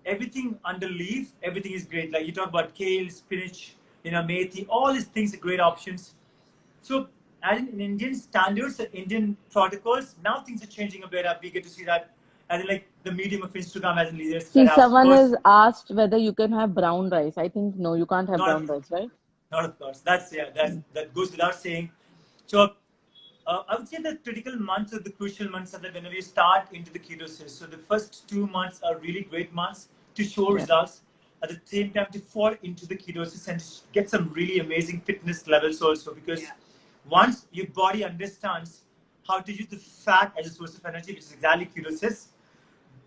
everything under leaf, everything is great. Like you talk about kale, spinach, methi, all these things are great options. So as in Indian standards, Indian protocols, now things are changing a bit. We get to see that as in like the medium of Instagram, as in leaders See, that have, of someone course, has asked whether you can have brown rice. I think no, you can't have brown not rice, right? not of course. That's yeah. That goes without saying. So I would say the critical months are the crucial months are that whenever you start into the ketosis. So the first 2 months are really great months to show Yeah. results. At the same time, to fall into the ketosis and get some really amazing fitness levels also. Because once your body understands how to use the fat as a source of energy, which is exactly ketosis,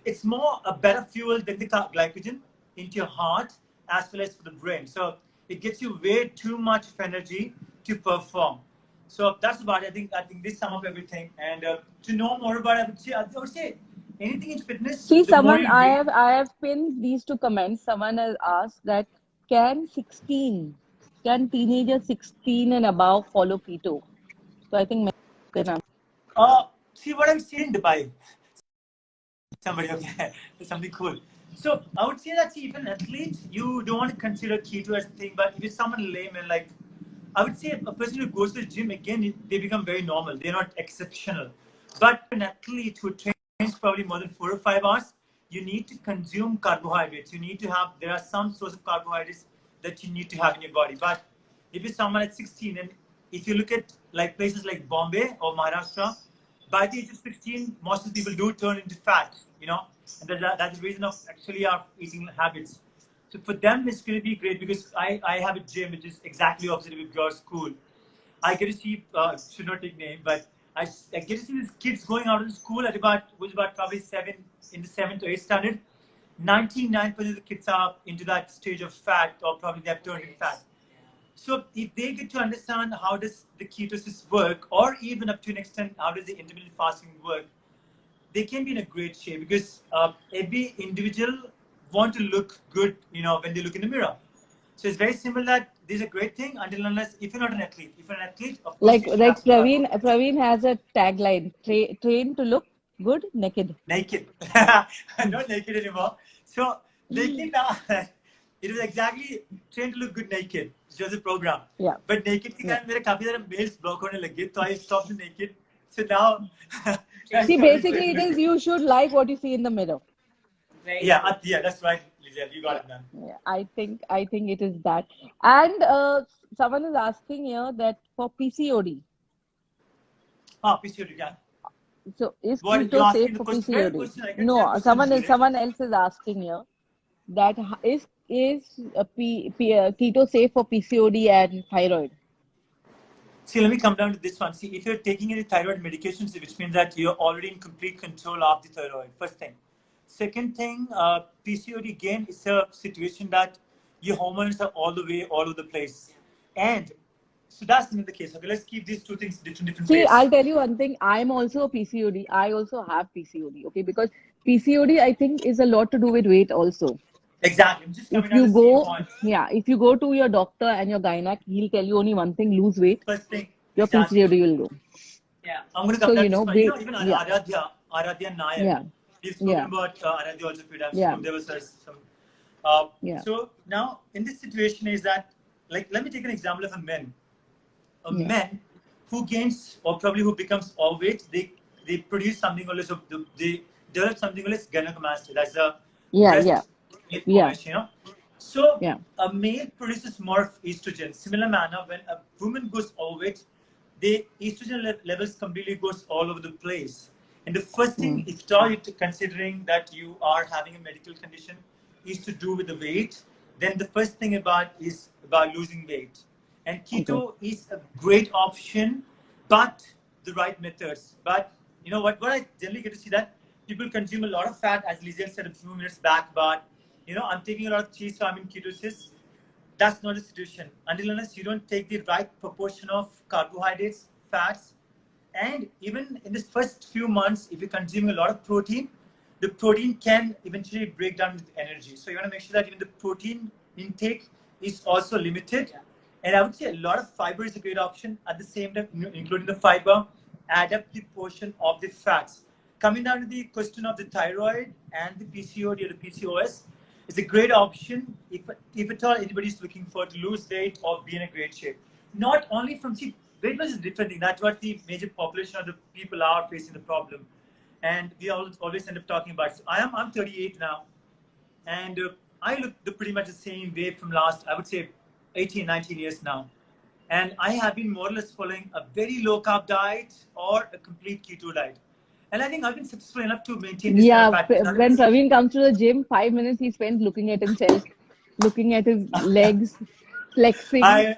it's more a better fuel than the glycogen into your heart as well as for the brain. So it gives you way too much of energy to perform. So that's about it. I think this sum up everything. And to know more about it, I would say anything in fitness, See, the more someone you read. I have pinned these two comments. Someone has asked that can 16, can teenagers 16 and above follow keto? So I think you can answer. See what I'm seeing in Dubai. Somebody, okay, something cool. So I would say that see, even athletes, you don't want to consider keto as a thing, but if you're someone layman like I would say a person who goes to the gym again, they become very normal. They're not exceptional. But an athlete who trains probably more than 4 or 5 hours, you need to consume carbohydrates. You need to have, there are some source of carbohydrates that you need to have in your body. But if you're someone at 16, and if you look at like places like Bombay or Maharashtra, by the age of 16, most of the people do turn into fat, and that's the reason of actually our eating habits. So for them, it's going to be great because I have a gym which is exactly opposite of your school. I get to see, should not take name, but I get to see these kids going out of the school at was about probably in the 7th or 8th standard. 99% of the kids are into that stage of fat, or probably they've turned into fat. So if they get to understand how does the ketosis work, or even up to an extent, how does the intermittent fasting work, they can be in a great shape because every individual want to look good, when they look in the mirror. So it's very simple that this is a great thing until unless if you're not an athlete. If you're an athlete, of course Like you should have some carbohydrates. Praveen has a tagline: train to look good naked. Naked. I'm not naked anymore. So naked now, it was exactly trained to look good naked. It was a program. Yeah. But naked के Yeah. कारण मेरे काफी सारे mails block होने लगे, so I stopped the naked. So now, I See, started basically, training it is naked. you should like what you see in the mirror. Very Yeah, true. yeah, that's right, Lizelle. You got Yeah. it, man. Yeah. I think it is that. And someone is asking here that for PCOD. PCOD, yeah. So is What you're keto safe asking the for question? Very good PCOD? question. I can see a No, question in Julie. someone else is asking here that is keto safe for PCOD and thyroid? See, let me come down to this one. See, if you're taking any thyroid medications, which means that you're already in complete control of the thyroid, first thing. Second thing, PCOD again is a situation that your hormones are all over the place. And so that's not the case. Okay, let's keep these two things different See, ways. I'll tell you one thing. I'm also a PCOD. I also have PCOD. Okay, because PCOD I think is a lot to do with weight also. Exactly. I'm just coming If down you to the same go, point. yeah, if you go to your doctor and your gynac, he'll tell you only one thing: lose weight. First thing, Your exactly. PCOD will go. Yeah. I'm going to So come down to this point. we, Even yeah, Aradhya Nayak. yeah, We've spoken yeah, about Aradhya also a few times. yeah, There was some. Uh, yeah, so now in this situation is that, like, let me take an example of a man. A yeah, man who gains or probably who becomes overweight, they produce something called as they develop something called as gynecomastia. That's the yeah, yeah, breast milk yeah, formation. So yeah. a male produces more of estrogen. Similar manner, when a woman goes overweight, the estrogen levels completely goes all over the place. And the first thing, Mm. if at all you're considering that you are having a medical condition, is to do with the weight. Then the first thing is about losing weight. And Okay. keto is a great option, but the right methods. But you know what I generally get to see that people consume a lot of fat, as Lizelle said a few minutes back. But I'm taking a lot of cheese, so I'm in ketosis. That's not a solution. Until unless you don't take the right proportion of carbohydrates, fats, and even in this first few months, if you're consuming a lot of protein, the protein can eventually break down with energy. So you want to make sure that even the protein intake is also limited. Yeah. And I would say a lot of fiber is a great option. At the same time, including the fiber, add up the portion of the fats. Coming down to the question of the thyroid and the PCOD or the PCOS, it's a great option if at all anybody is looking for to lose weight or be in a great shape. Not only from, see, weight loss is a different thing. That's what the major population of the people are facing the problem. And we always end up talking about. So I'm 38 now, and I look pretty much the same way from last, I would say, 18, 19 years now. And I have been more or less following a very low carb diet or a complete keto diet. And I think I've been successful enough to maintain this kind of Yeah, fatness. when Praveen comes to the gym, 5 minutes he spends looking at himself, looking at his legs, flexing. I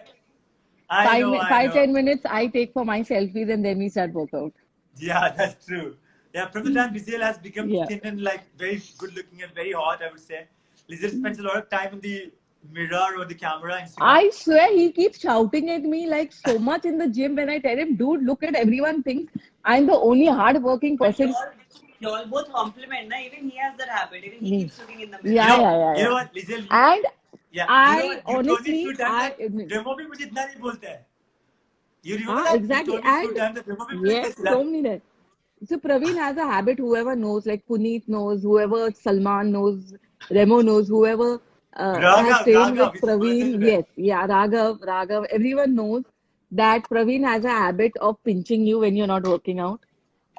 I know, I Five, know. 10 minutes I take for my selfies and then we start workout. Yeah, that's true. Yeah, from the time Lizelle has become Yeah. thin and like very good looking and very hot, I would say. Lizelle spends a lot of time in the mirror or the camera, Instagram. I swear he keeps shouting at me like so much in the gym when I tell him, dude, look at everyone thinks I'm the only hardworking But person. you all both compliment, na? Even he has that habit. Even he Me. keeps looking in the mirror. Yeah, yeah, yeah, You know yeah. what, Lizelle, And yeah, you know I what, you told me a few honestly, times that Remo bhi mujhe itna nahi bolte hai. You remember that? You exactly. told me a few And times that Remo bhi mujhe yes, itna chila. so many times. So Praveen has a habit, whoever knows, like Puneet knows, whoever Salman knows, Remo knows, whoever I have trained with Raghav, it's Praveen. original. Yes, yeah, Raghav. Everyone knows that Praveen has a habit of pinching you when you're not working out,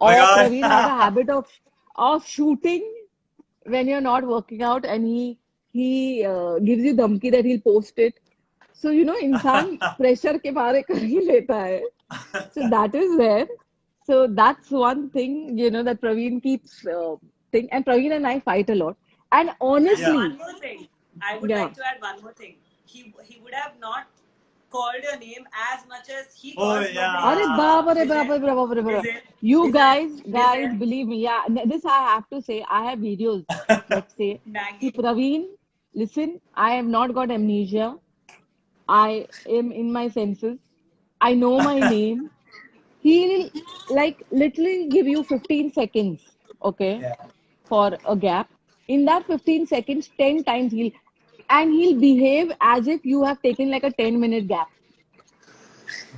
Oh my or Praveen has a God. habit of shooting when you're not working out, and he gives you धमकी that he'll post it. So इंसान pressure के मारे कर ही लेता है. So that is there. So that's one thing, that Praveen keeps thing. And Praveen and I fight a lot. And And Yeah. one honestly, more thing, I would yeah. like to add one more thing. He would have not called your name as much as he Oh calls your name. अरे बाप yeah. रे बाप Listen, रे बाप रे बाप. listen, You listen, guys, listen, believe me. Yeah, this I have to say. I have videos that say, see, Maggie. Praveen, listen, I have not got amnesia. I am in my senses. I know my name. He'll like literally give you 15 seconds, okay, Yeah. for a gap. In that 15 seconds, 10 times he'll behave as if you have taken like a 10-minute gap.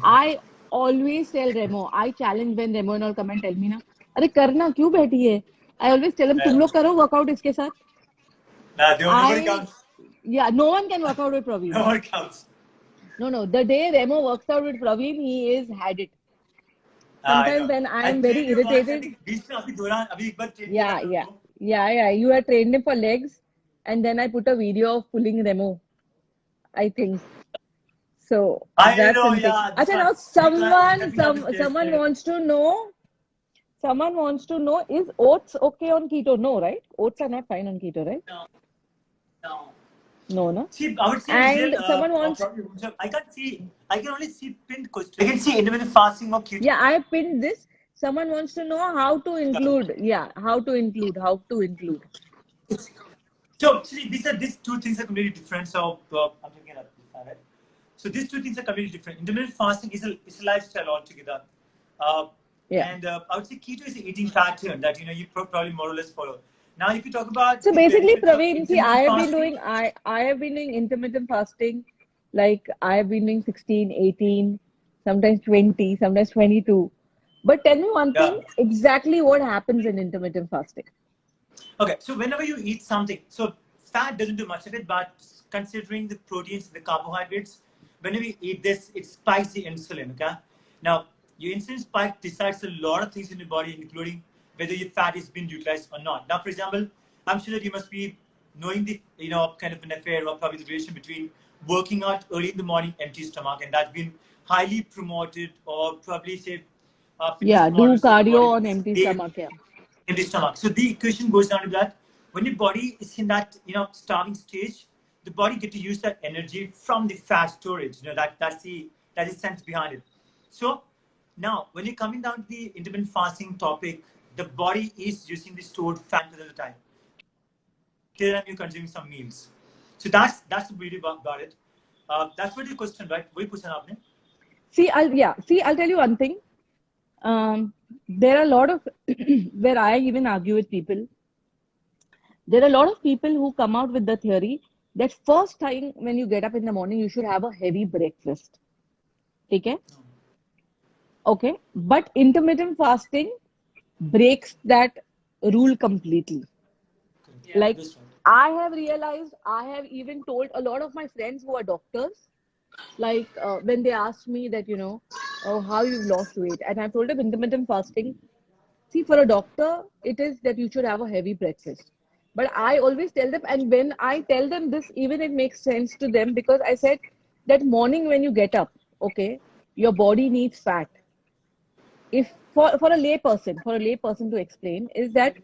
I always tell Remo, I challenge when Remo and all come and tell me ना, अरे करना क्यों बैठी है? I always tell them, तुम Yeah. लोग करो workout इसके साथ. Nah, nobody I, counts. yeah, no one can work out with No Praveen. one counts. No. The day Remo works out with Praveen, he is had it. I Sometimes know. when I I am very trained you once. I irritated, think बीच में अभी दौरान अभी एक बार train किया था yeah, मैं yeah, उनको. yeah. You had trained him for legs, and then I put a video of pulling Remo, I think. So I that's know. the thing. Yeah. This Acha, one. now Stepping up the stairs. someone wants to know. Someone wants to know, is oats okay on keto? No, right? Oats are not fine on keto, right? No, no. No, no. See, I would say Lizelle, And someone wants, probably, so I can't see. I can only see pinned question. I can see intermittent fasting or keto. yeah, I pinned this. Someone wants to know how to include. Yeah, how to include. So, see, these two things are completely different. So, I'm looking at it. So, these two things are completely different. Intermittent fasting is a lifestyle altogether. Uh, Yeah. and I would say keto is an eating pattern that you probably more or less follow. Now, if you talk about So the basically, benefits of Praveen, see, intermittent fasting, I have been doing intermittent fasting, like I have been doing 16, 18, sometimes 20, sometimes 22. But tell me one thing, yeah. exactly what happens in intermittent fasting? Okay, so whenever you eat something, so fat doesn't do much of it, but considering the proteins, the carbohydrates, whenever you eat this, it spikes the insulin. Okay, now your insulin spike decides a lot of things in your body, including whether your fat is being utilized or not. Now, for example, I'm sure that you must be knowing the kind of an affair or probably the relation between working out early in the morning, empty stomach, and that's been highly promoted or probably say fitness Yeah, do promoters of the cardio body. on empty They stomach. Yeah. in the stomach. So the equation goes down to that when your body is in that starving stage, the body get to use that energy from the fat storage. That's the sense behind it. So now when you're coming down to the intermittent fasting topic, the body is using the stored fat at the time. Till then you're consuming some meals. So that's the beauty about it. That's what the question, right? वही पूछा ना आपने? See, I'll tell you one thing. There are a lot of where I even argue with people. There are a lot of people who come out with the theory that first time when you get up in the morning, you should have a heavy breakfast. Okay? Okay. But intermittent fasting breaks that rule completely. Yeah. Like, This one. I have realized, I have even told a lot of my friends who are doctors, like when they ask me that, oh, how you've lost weight. And I've told them intermittent fasting. See, for a doctor, it is that you should have a heavy breakfast. But I always tell them, and when I tell them this, even it makes sense to them because I said that morning when you get up, okay, your body needs fat. If for a layperson to explain is that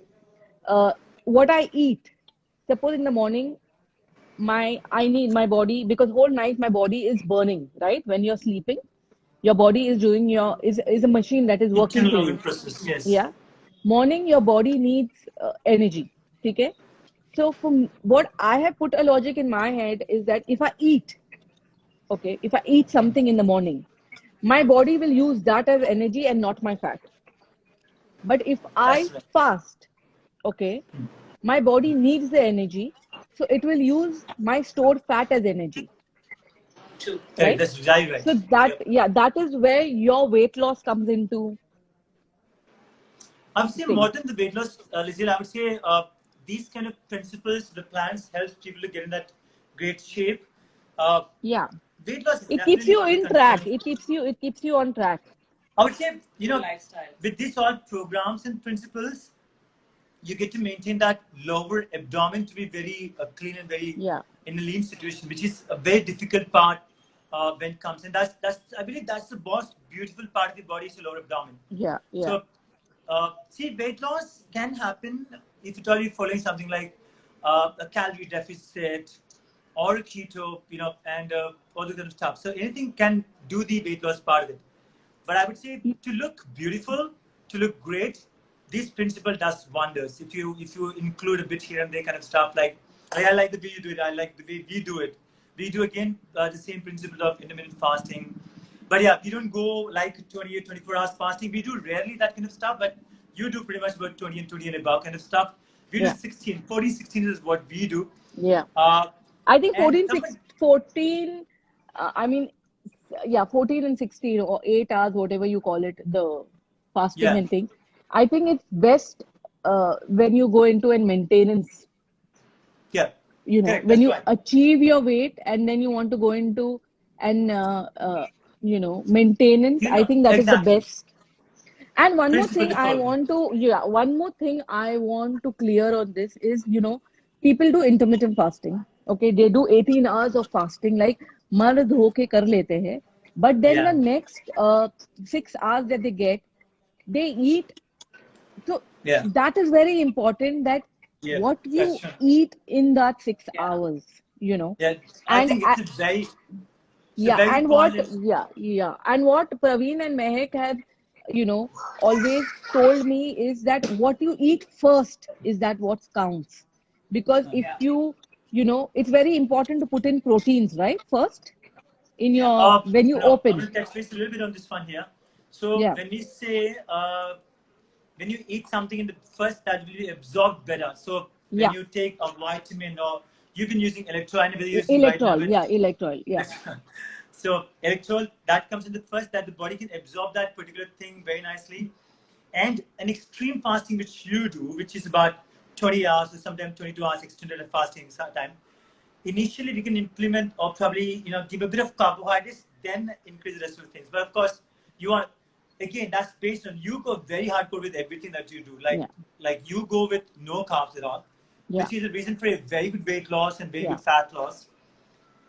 what I eat. Suppose in the morning, I need my body because whole night my body is burning, right? When you're sleeping, your body is doing is a machine that is working for Internal organ you. process. Yes. Yeah. Morning, your body needs energy. Okay. So from what I have put a logic in my head is that if I eat, okay, if I eat something in the morning, my body will use that as energy and not my fat. But if I That's right. fast, okay, my body needs the energy, so it will use my stored fat as energy, True. Correct. right? That's very So right. Yep. that is where your weight loss comes into I would say thing. more than the weight loss, Lizelle, I would say these kind of principles, the plans helps people to get in that great shape. Uh, Yeah. Weight loss is It keeps definitely you one of the in track. concerns. It keeps you on track. I would say, Good lifestyle. with these all programs and principles, you get to maintain that lower abdomen to be very clean and very Yeah. in a lean situation, which is a very difficult part when it comes. And that's I believe that's the most beautiful part of the body is the lower abdomen. Yeah. Yeah. So, see, weight loss can happen if you're already following something like a calorie deficit or a keto, and all the kind of stuff. So anything can do the weight loss part of it. But I would say to look beautiful, to look great, this principle does wonders. If you include a bit here and there kind of stuff, like I like the way you do it. I like the way we do it. We do again the same principle of intermittent fasting. But yeah, we don't go like 28, 24 hours fasting. We do rarely that kind of stuff, but you do pretty much about 20 and 20 and above kind of stuff. We do Yeah. 16, 14, 16 is what we do. Yeah. Uh, I think and 14, number, 6, 14, I mean, yeah, 14 and 16 or 8 hours, whatever you call it, the fasting yeah, and thing. I think it's best when you go into a maintenance, yeah, correct. when That's you right. achieve your weight and then you want to go into an, maintenance. I think that is the Exactly. best. And one more Principle thing to I follow. want to, yeah, one more thing I want to clear on this is, people do intermittent fasting. Okay, they do 18 hours of fasting, like मर्द होके कर लेते हैं. But then the Yeah, next 6 hours that they get, they eat. So yeah, that is very important, that yeah. what That's you true. eat in that six Yeah. hours, Yeah, I and think it's a yeah, very good and point. what, And yeah, yeah, and what Praveen and Mehak have, always told me is that what you eat first is that what counts. Because if Yeah. it's very important to put in proteins, right? First, in Yeah. your, when you no, I'm open. going to touch base a little bit on this one here. So Yeah, when we say when you eat something in the first, that will be absorbed better. So when yeah, you take a vitamin, or you've been using electrolyte, I know whether you're using right now, electrol, but yeah, electrol, yeah, so electrol that comes in the first, that the body can absorb that particular thing very nicely. And an extreme fasting which you do, which is about 20 hours or sometimes 22 hours extended fasting sometime. Initially, we can implement or probably give a bit of carbohydrates, then increase the rest of the things. But of course, you are again that's based on you go very hardcore with everything that you do. yeah, Like you go with no carbs at all, yeah, which is the reason for a very good weight loss and very yeah, good fat loss.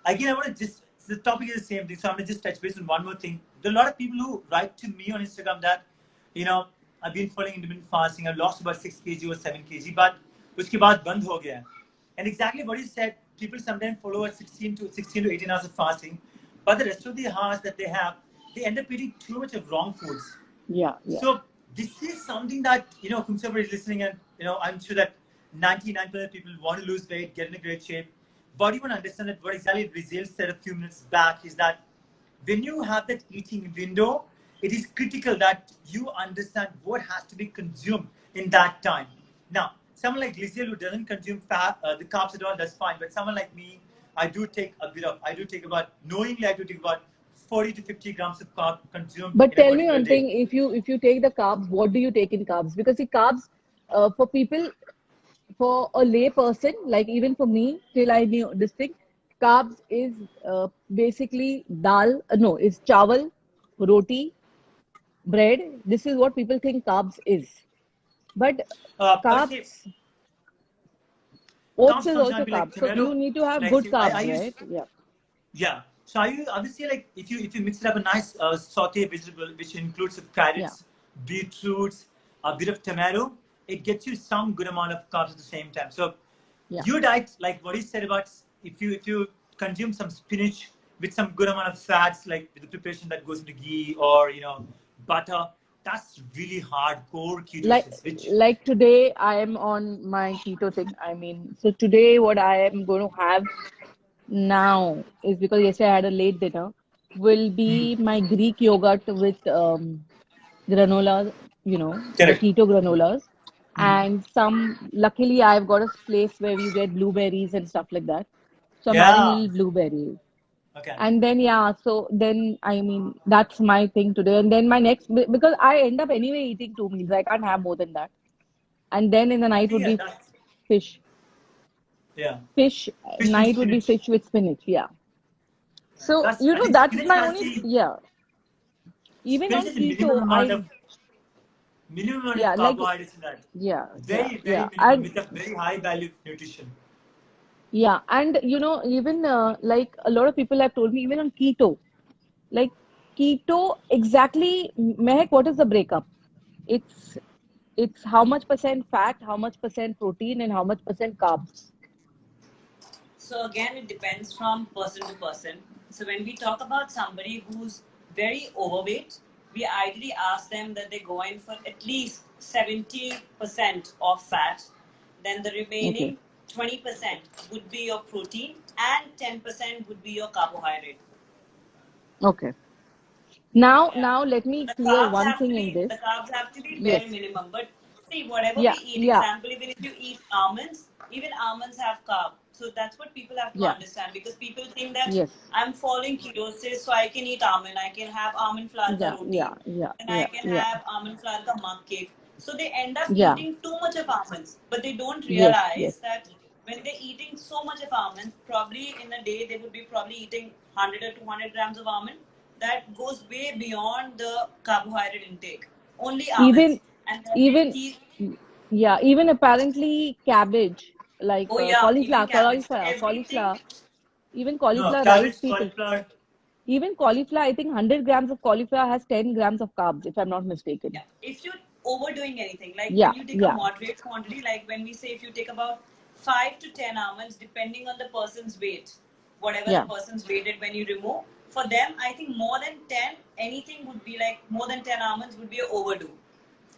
Again, I want to just the topic is the same thing, so I'm gonna just touch base on one more thing. There are a lot of people who write to me on Instagram that, you know, I've been following intermittent fasting. I've lost about 6 kg or 7 kg, but उसके बाद बंद हो गया. And exactly what you said, people sometimes follow at 16 to 18 hours of fasting, but the rest of the hours that they have, they end up eating too much of wrong foods. yeah, yeah, So this is something that whomever is listening, and I'm sure that 99% of people want to lose weight, get in a great shape. But you want to understand that what exactly Rizelle said a few minutes back is that when you have that eating window, it is critical that you understand what has to be consumed in that time. Now, someone like Lizelle who doesn't consume fat, the carbs at all, that's fine. But someone like me, I do take knowingly I do take about 40 to 50 grams of carb consumed But in a tell me particular one day. thing: if you take the carbs, what do you take in carbs? Because the carbs, for people, for a lay person, like even for me, till I knew this thing, carbs is basically dal. No, it's chawal, roti, bread. This is what people think carbs is. But I would say carbs, oats carbs is functional also be like carbs. So you tomato. need to have Like good say, I carbs, use right? Yeah, yeah. So I would say like if you mix it up a nice saute vegetable which includes yeah, carrots, beetroots, a bit of tomato, it gets you some good amount of carbs at the same time. So yeah. your diet, like what he said about if you consume some spinach with some good amount of fats, like with the preparation that goes into ghee or butter, that's really hardcore like ketosis. Which like today I am on my keto thing. I mean, so today what I am going to have now is, because yesterday I had a late dinner, will hmm, be my Greek yogurt with granola, the correct. keto granolas, Hmm. and some, luckily I've got a place where you get blueberries and stuff like that. So I'm adding Yeah. little blueberries. Okay. And then, yeah, so then, I mean, that's my thing today. And then my next, because I end up anyway eating 2 meals, I can't have more than that. And then in the I night think would yeah, be that's fish. Yeah. Fish, Fish with night would be spinach. fish with spinach. Yeah. So, That's, I think that's spinach my has only, the yeah. Even spinach on has a minimum keto, amount of yeah, like, carbohydrates in that. yeah, yeah, Very, very yeah. minimum And with a very high value nutrition. yeah, and even like a lot of people have told me, even on keto, like keto, exactly, Mehak, what is the breakup? It's it's how much percent fat, how much percent protein, and how much percent carbs. So again, it depends from person to person. So when we talk about somebody who's very overweight, we ideally ask them that they go in for at least 70% of fat. Then the Okay. remaining 20% would be your protein and 10% would be your carbohydrate. Okay. Now, Yeah. let So me clear one thing in the this. carbs have to be bare Yes. minimum. But see, whatever we Yeah. eat, Yeah. example, even if you eat almonds, even almonds have carb. So that's what people have to Yeah. understand because people think that Yes. I'm following ketosis, so I can eat almond, I can have almond flour ka Yeah. roti, Yeah. Yeah. and I Yeah. can Yeah. have almond flour ka mug cake. So they end up Yeah. eating too much of almonds, but they don't Yes. Yes. realize that when they're eating so much of almond, probably in a day they would be probably eating 100 or 200 grams of almond. That goes way beyond the carbohydrate intake. Only almonds. Even And then they even keep, yeah, even apparently cabbage, like oh yeah, even cabbage. So everything, cauliflower, even No, cauliflower rice cabbage, people. cauliflower. Even cauliflower, I think 100 grams of cauliflower has 10 grams of carbs, if I'm not mistaken. yeah. If you're overdoing anything, like Yeah, when you take a yeah, moderate quantity, like when we say if you take about 5 to 10 almonds, depending on the person's weight, whatever the yeah, person's weighted when you remove, for them, I think more than 10, anything would be like more than 10 almonds would be an overdue.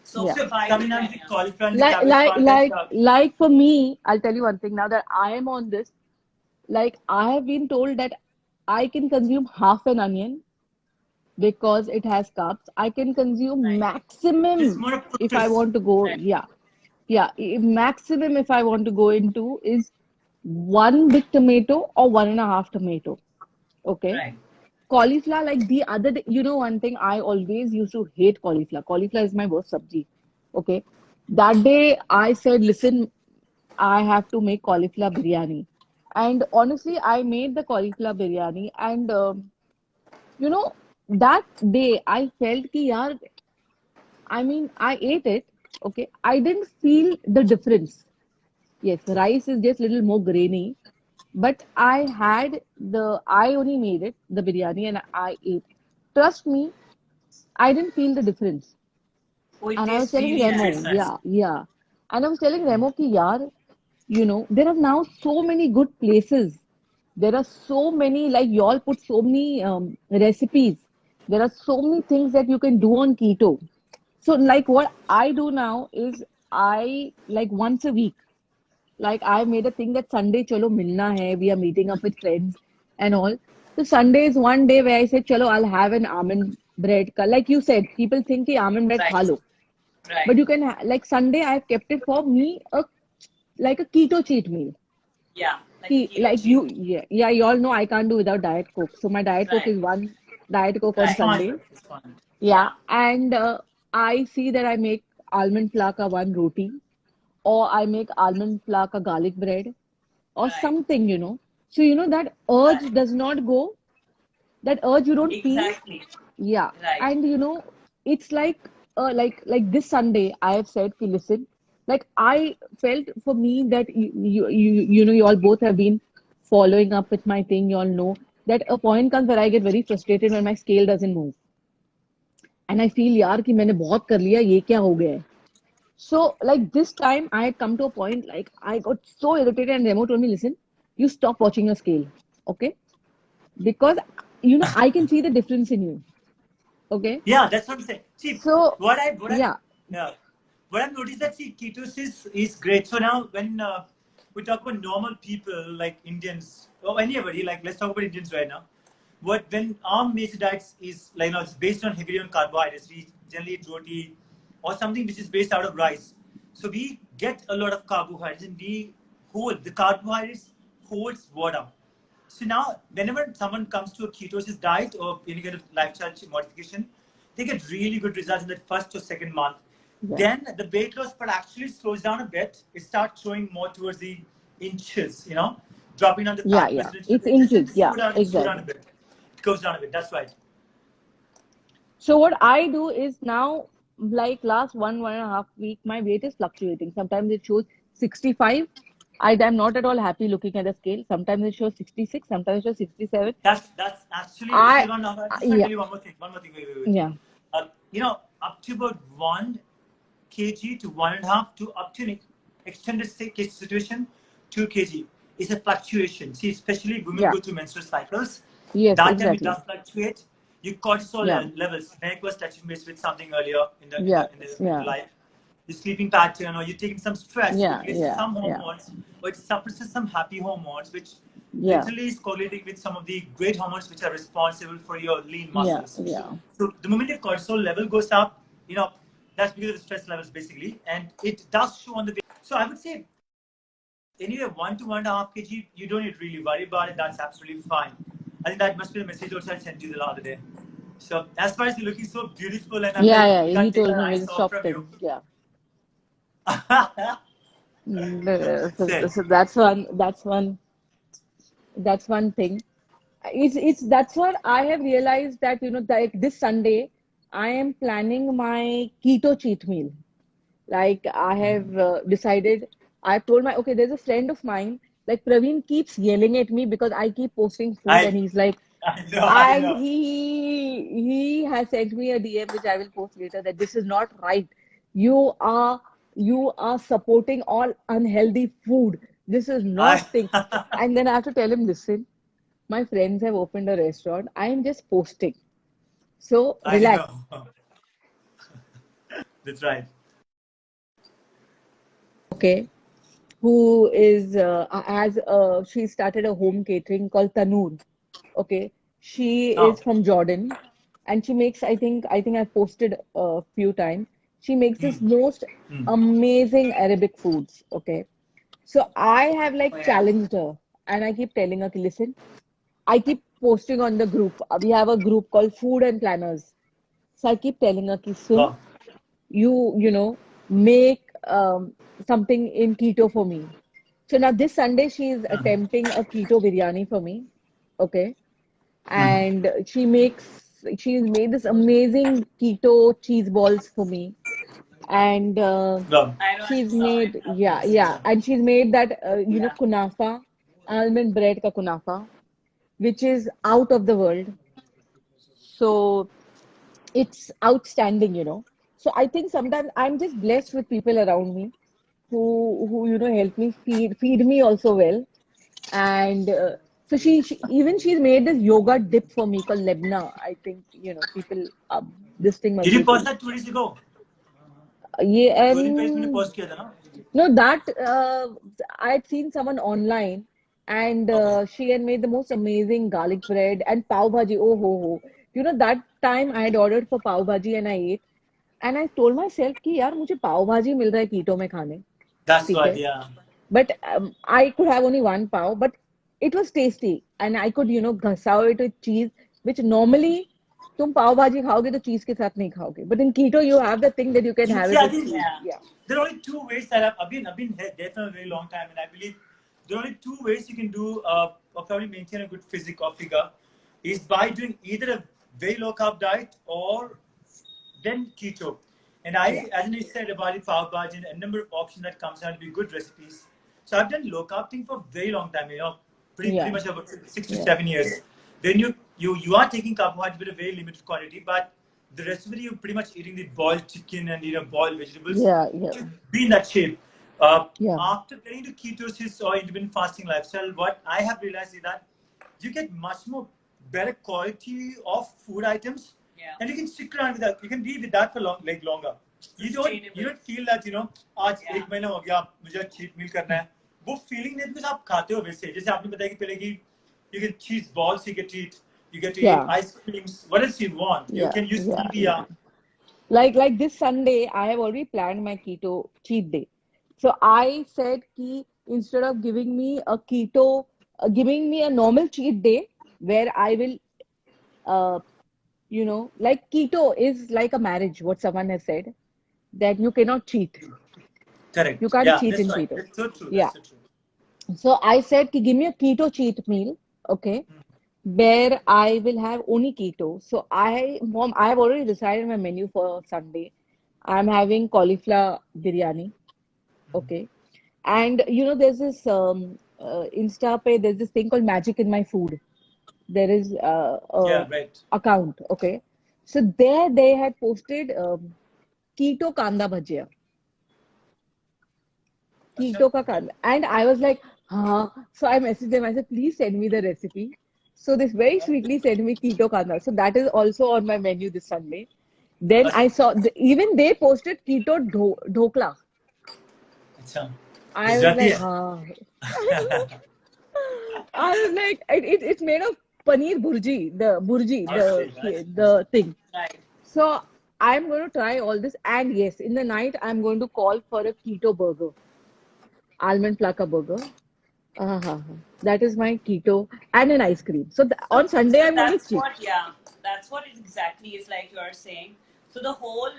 So yeah. So 5 to coming on 10, the yeah. cauliflower and the cabbage part, Like for me, I'll tell you one thing now that I am on this, like I have been told that I can consume half an onion because it has carbs. I can consume Right, this is maximum more of if I fructose. want to go, right, yeah, yeah, maximum if I want to go into is one big tomato or one and a half tomato. Okay. right, Cauliflower, like the other day, one thing I always used to hate cauliflower. Cauliflower is my worst sabji. Okay. That day I said, listen, I have to make cauliflower biryani. And honestly, I made the cauliflower biryani. And, you know, that day I felt ki, yaar, I mean, I ate it. Okay. I didn't feel the difference. Yes, rice is just little more grainy. But I only made it, the biryani, and I ate. Trust me, I didn't feel the difference. oh, it And I was tastes telling really Tastes Remo, nice. nice. yeah, yeah. And I was telling Remo ki yaar, there are now so many good places. There are so many, like y'all put so many recipes. There are so many things that you can do on keto. So like what I do now is I like once a week. Like I made a thing that Sunday chalo milna hai. We are meeting up with friends and all. So Sunday is one day where I said, chalo, I'll have an almond bread. Like you said, people think ki almond bread Right, kha lo. But right. you can like Sunday I've kept it for me like a keto cheat meal. Yeah, like a keto Like cheat. yeah, you all know I can't do without Diet Coke. So my Diet Coke Right, is one Diet Coke on It's right. fine. Sunday. It's fine. Yeah, Yeah, and I see that I make almond flour ka one roti, or I make almond flour ka garlic bread, or right, something. So that right. urge does not go. That urge you don't feel. Exactly. Yeah, Right. and it's like this Sunday I have said, ki, listen, like I felt for me that you all both have been following up with my thing. You all know that a point comes where I get very frustrated when my scale doesn't move, and I feel यार कि मैंने बहुत कर लिया ये क्या हो गया है. So like this time I had come to a point like I got so irritated and Remo told me, listen, you stop watching your scale, okay? Because I can see the difference in you, okay? Yeah, that's what I'm saying. See, So what I yeah, yeah, what I've noticed that see ketosis is great. So now when we talk about normal people like Indians or anybody, like let's talk about Indians right now. What when our major diets is like it's based on heavily on carbohydrates. We generally eat roti or something which is based out of rice. So we get a lot of carbohydrates and we hold the carbohydrates holds water. So now, whenever someone comes to a ketosis diet or any kind of lifestyle modification, they get really good results in the first or second month. yeah, Then the weight loss part actually slows down a bit. It starts showing more towards the inches, you know, dropping down the Yeah, fat yeah. percentage a It's bit. Just inches. to Yeah, slow down a exactly. bit. It goes down a bit. That's right. So what I do is now, like last one and a half week, my weight is fluctuating. Sometimes it shows 65. I'm not at all happy looking at the scale. Sometimes it shows 66. Sometimes it shows 67. That's actually, if I, you don't know, I just want to yeah, tell you one more thing. One more thing. Wait. yeah, You know, up to about 1 kg to 1.5 to up to an extended situation, 2 kg is a fluctuation. See, especially women yeah. go through menstrual cycles. Yes, That time it exactly. does fluctuate. Your cortisol Yeah, levels. Meg was touching base with something earlier yeah, in the yeah, life. The sleeping pattern, or you're taking some stress, it yeah, releases yeah, some yeah, hormones, or it suppresses some happy hormones, which yeah, literally is correlating with some of the great hormones which are responsible for your lean yeah, muscles. yeah. So the moment your cortisol level goes up, you know, that's because of the stress levels basically, and it does show on the weight. So I would say anywhere 1 to 1.5 kg, you don't need to really worry about it. That's absolutely fine. I think that must be the message also I sent you the other day. So as far as you're looking so beautiful, and I'm Yeah, like, yeah. we He can't take told our me eyes we'll off stop from you. telling. Yeah. So, Say, so that's one thing. It's that's what I have realized, that that this Sunday I am planning my keto cheat meal. Like I have decided, I've told my, okay, there's a friend of mine, like Praveen keeps yelling at me because I keep posting food, I, and he's like, I and know. he has sent me a DM which I will post later, that this is not right. You are you are supporting all unhealthy food. This is I, not thing. And then I have to tell him, listen, my friends have opened a restaurant. I am just posting. So I relax. know. That's right. Okay. Who is as she started a home catering called Tanur. Okay. She Oh. is from Jordan, and she makes, I think I've posted a few times. She makes this Hmm. most Hmm. amazing Arabic foods. Okay. So I have Oh like yeah. challenged her, and I keep telling her, listen, I keep posting on the group. We have a group called Food and Planners. So I keep telling her, Sun, Oh. make something in keto for me. So now this Sunday she is Hmm. attempting a keto biryani for me. Okay. Hmm. And she's made this amazing keto cheese balls for me. And Well, I know, I she's saw it. made, yeah, that's it, yeah. yeah. And she's made that, Yeah. kunafa, almond bread ka kunafa, which is out of the world. So it's outstanding. So I think sometimes I'm just blessed with people around me who help me feed me also well. And so she even she's made this yoga dip for me called Lebna. I think people, this thing must Did be you post famous. that 2 days ago? Yeah, 2 दिन पहले तुमने post किया था ना? no, that I had seen someone online, and Okay. she had made the most amazing garlic bread and pav bhaji. Oh ho ho! That time I had ordered for pav bhaji and I ate, and I told myself कि यार मुझे पाव भाजी मिल रहा है कीटो में खाने. That's ठीक what, है. yeah. But I could have only one pav, but it was tasty, and I could घसाओ it with cheese, which normally तुम पाव भाजी खाओगे तो चीज के साथ नहीं खाओगे. But in keto you have the thing that you can have See, it I with think cheese. Yeah. Yeah. there are only two ways that I've been there for a very long time, and I believe there are only two ways you can do or probably maintain a good physique or figure is by doing either a very low carb diet or then keto. And Yeah. as I said about the pav bhaji and a number of options that comes out to be good recipes. So I've done low carb thing for a very long time, pretty Yeah. much about 6 to 7 Yeah. years. Then you are taking carbohydrates with a very limited quantity, but the rest of it you're pretty much eating the boiled chicken and boiled vegetables Yeah. Yeah. to be in that shape. Uh, Yeah. After getting to ketosis or intermittent fasting lifestyle, what I have realized is that you get much more better quality of food items, Yeah. and you can stick around with that. You can be with that for longer. You don't feel that आज Yeah. एक महीना हो गया मुझे cheat meal करना है. वो feeling नहीं, because आप खाते हो वैसे जैसे आपने बताया कि पहले कि you get cheese balls, you get to eat Yeah. ice creams. What else you want? You Yeah. can use Yeah. stevia. Yeah. Like this Sunday, I have already planned my keto cheat day. So I said ki instead of giving me a normal cheat day where I will, like keto is like a marriage, what someone has said, that you cannot cheat. You Correct. can't Yeah, cheat that's in right. keto. That's so true. Yeah. That's so true. So I said, "Ki give me a keto cheat meal, okay, where I will have only keto." So mom, I have already decided my menu for Sunday. I'm having cauliflower biryani, okay, and there's this Insta pay. There's this thing called Magic in My Food. There is a Yeah, right. account, okay. So there they had posted keto kanda bhajia, Acha, keto ka okay. kanda, and I was like, huh. So I messaged them. I said, please send me the recipe. So this very sweetly sent me keto kanda. So that is also on my menu this Sunday. Then Acha, I saw even they posted keto dhokla. acha. I was Gujarati like, hai. huh. I was like, it's made of paneer burji, Obviously, right? the thing. Right. So I'm going to try all this, and yes, in the night I'm going to call for a keto burger, almond plaka burger. That is my keto and an ice cream. So So, on Sunday so I'm going to that's cheat. what, yeah, that's what it exactly is like you're saying. So the whole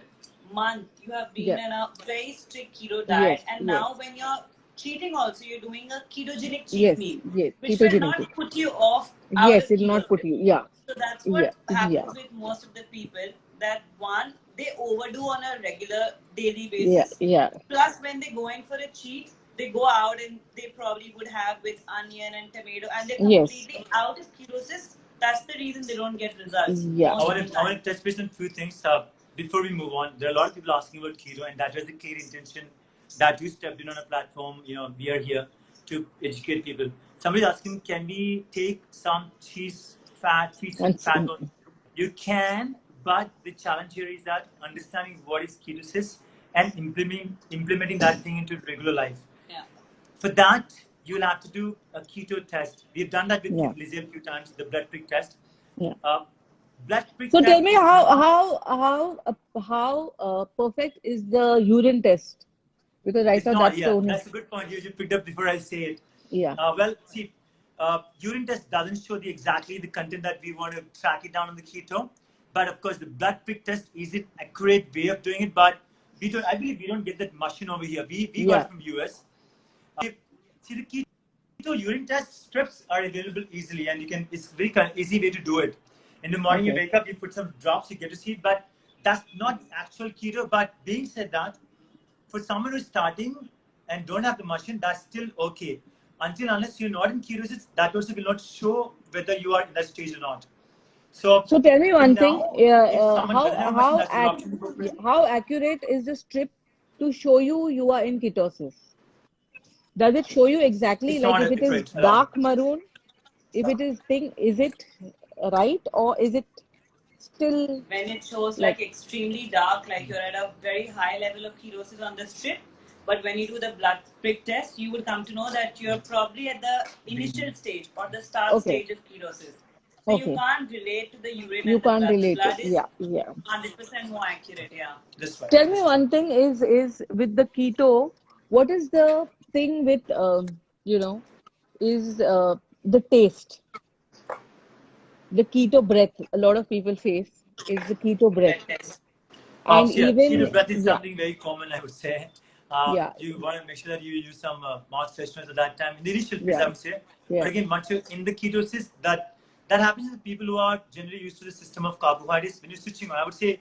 month you have been Yeah. in a very strict keto Yes. diet, and Yes. now when you're cheating, also you're doing a ketogenic cheat Yes. meal, Yes. which will Ketogenic. not put you off out Yes. of It will not put ketosis. you. Yeah. So that's Yeah. what Yeah. happens with most of the people. That one, they overdo on a regular daily Yeah. basis. Yeah. Plus, when they go in for a cheat, they go out and they probably would have with onion and tomato, and they're Yes. completely out of ketosis. That's the reason they don't get results Yeah. I most of the want to I time. want to touch base on a few things before we move on. There are a lot of people asking about keto, and that was the clear intention that you stepped in on a platform. We are here to educate people. Somebody's asking, can we take some cheese and And fat? You can, but the challenge here is that understanding what is ketosis and implementing that thing into regular life. Yeah. For that, you'll have to do a keto test. We've done that with yeah. Lizelle a few times, the blood prick test. Yeah. Uh, blood prick So tell test me is not. how perfect is the urine test? Because right It's now not. that's the Yeah, only. that's a good point you picked up before I say it. Yeah. Well, see, urine test doesn't show exactly the content that we want to track it down on the keto, but of course the blood prick test is an accurate way of doing it. But we don't. I believe we don't get that machine over here. We got Yeah. it from US. See the keto urine test strips are available easily, and you can. It's very easy way to do it. In the morning, you Okay. wake up, you put some drops, you get to see it, but that's not actual keto. But being said that, for someone who's starting and don't have the machine, that's still okay. Until unless you're not in ketosis, that also will not show whether you are in that stage or not. So So tell me for one thing. now, if someone doesn't have a machine, that's the option to go for it. How accurate is the strip to show you are in ketosis? Does it show you exactly It's like not if it is accurate at all. dark maroon, if it is thing, is it right or is it still When it shows like like extremely dark, like you're at a very high level of ketosis on the strip, but when you do the blood prick test, you will come to know that you're probably at the initial stage or the start okay, stage of ketosis. So you okay. can't relate to the urine You and the can't blood. The relate it. blood is Yeah, yeah. 100% more accurate. Yeah. That's right. Tell me That's true. one thing is with the keto, what is the thing with is the taste, the keto breath a lot of people face is the keto breath. Blood test. And So yeah, keto even, breath is yeah, something very common, I would say. yeah, You want to make sure that you use some mouth fresheners at that time in the initial phase, I yeah, would say. But yeah. again, once you're in the ketosis, that happens with people who are generally used to the system of carbohydrates. When you're switching on, I would say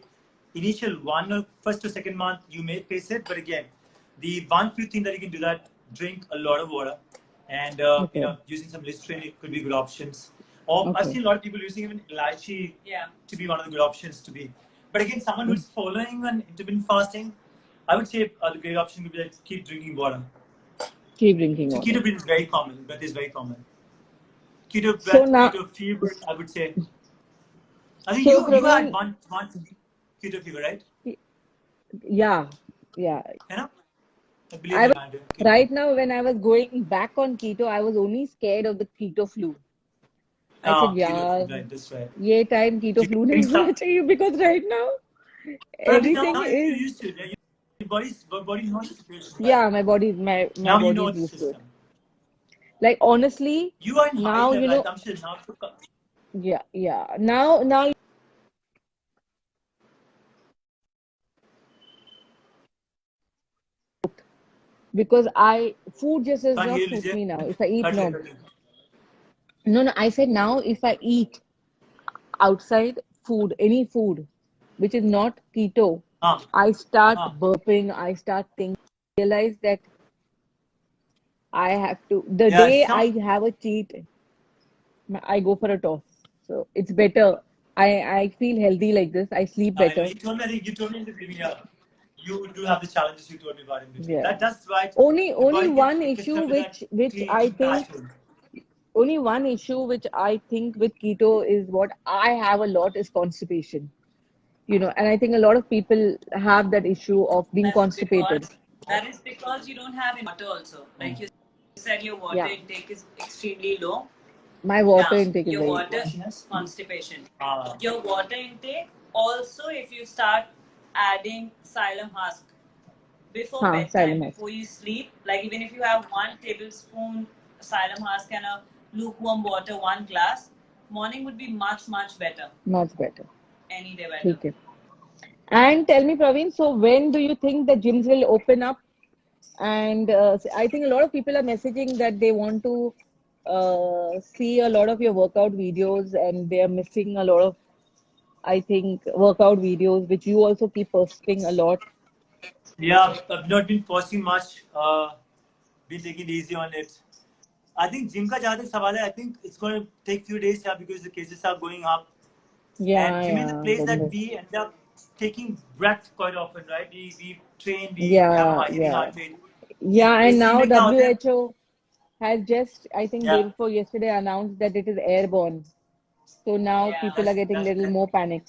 initial one or first or second month you may face it, but again, the one few thing that you can do that drink a lot of water, and Okay, using some Listerine could be good options. Or I've okay. seen a lot of people using even lychee Yeah. to be one of the good options to be. But again, someone who's following an intermittent fasting, I would say the great option would be like keep drinking water. Keep drinking So water. keto breath is very common. Breath is very common. Keto So breath, now, keto fever, I would say. I think so you had Praveen, one keto fever, right? yeah, yeah. You know, I believe I you was had keto. right now when I was going back on keto, I was only scared of the keto flu. I said, Keto yeah, fever, right? That's right. ये time keto You're flu getting नहीं होना stuck. चाहिए because right now But now everything you're is, used to it. Your body knows the situation, right? yeah, my Now you body know is the used to system. it. Like honestly, You are in high now level. I'm sure now. yeah, yeah. Now because food just does Can't not hear you, suit Lizelle. me now. If I eat, Cut, no, cut, cut. no, no. I said now if I eat outside food, any food, which is not keto, Ah, I start ah. burping. I start thinking. Realize that I have to. The Yeah, day some. I have a cheat, I go for a toss. So it's better. I feel healthy like this. I sleep I know. better. You told me, I think you told me in the beginning, yeah. You do have the challenges you told me about in between. Yeah. That's right. Only The body only gets one issue accustomed to that which I eating think pattern. only one issue which I think with keto is what I have a lot is constipation. And I think a lot of people have that issue of being That's constipated. because that is because you don't have enough water also. Like you said, your water Yeah, intake is extremely low. my water Yeah, intake is your very water low. What she has? constipation. Ah, Your water intake also, if you start adding psyllium husk before Huh, bedtime, Silemus. before you sleep, like even if you have 1 tablespoon psyllium husk and a lukewarm water, 1 glass, morning would be much better. Much better. Any day better. Okay. And tell me, Praveen, so when do you think the gyms will open up? And I think a lot of people are messaging that they want to see a lot of your workout videos and they are missing a lot of, I think, workout videos, which you also keep posting a lot. yeah, I've not been posting much. Been taking it easy on it. I think gym ka jada tak sawal hai. I think it's going to take few days, yeah, because the cases are going up. And Yeah, gym is the yeah, place that Gombe. we end up taking breath quite often, right? We train, we have a Yeah, heavy yeah. heart rate. इस Yeah, and AC now में क्या होता है? WHO has just, I think, day Yeah, before yesterday announced that it is airborne. So now Yeah. people are getting a that's little that. more panic.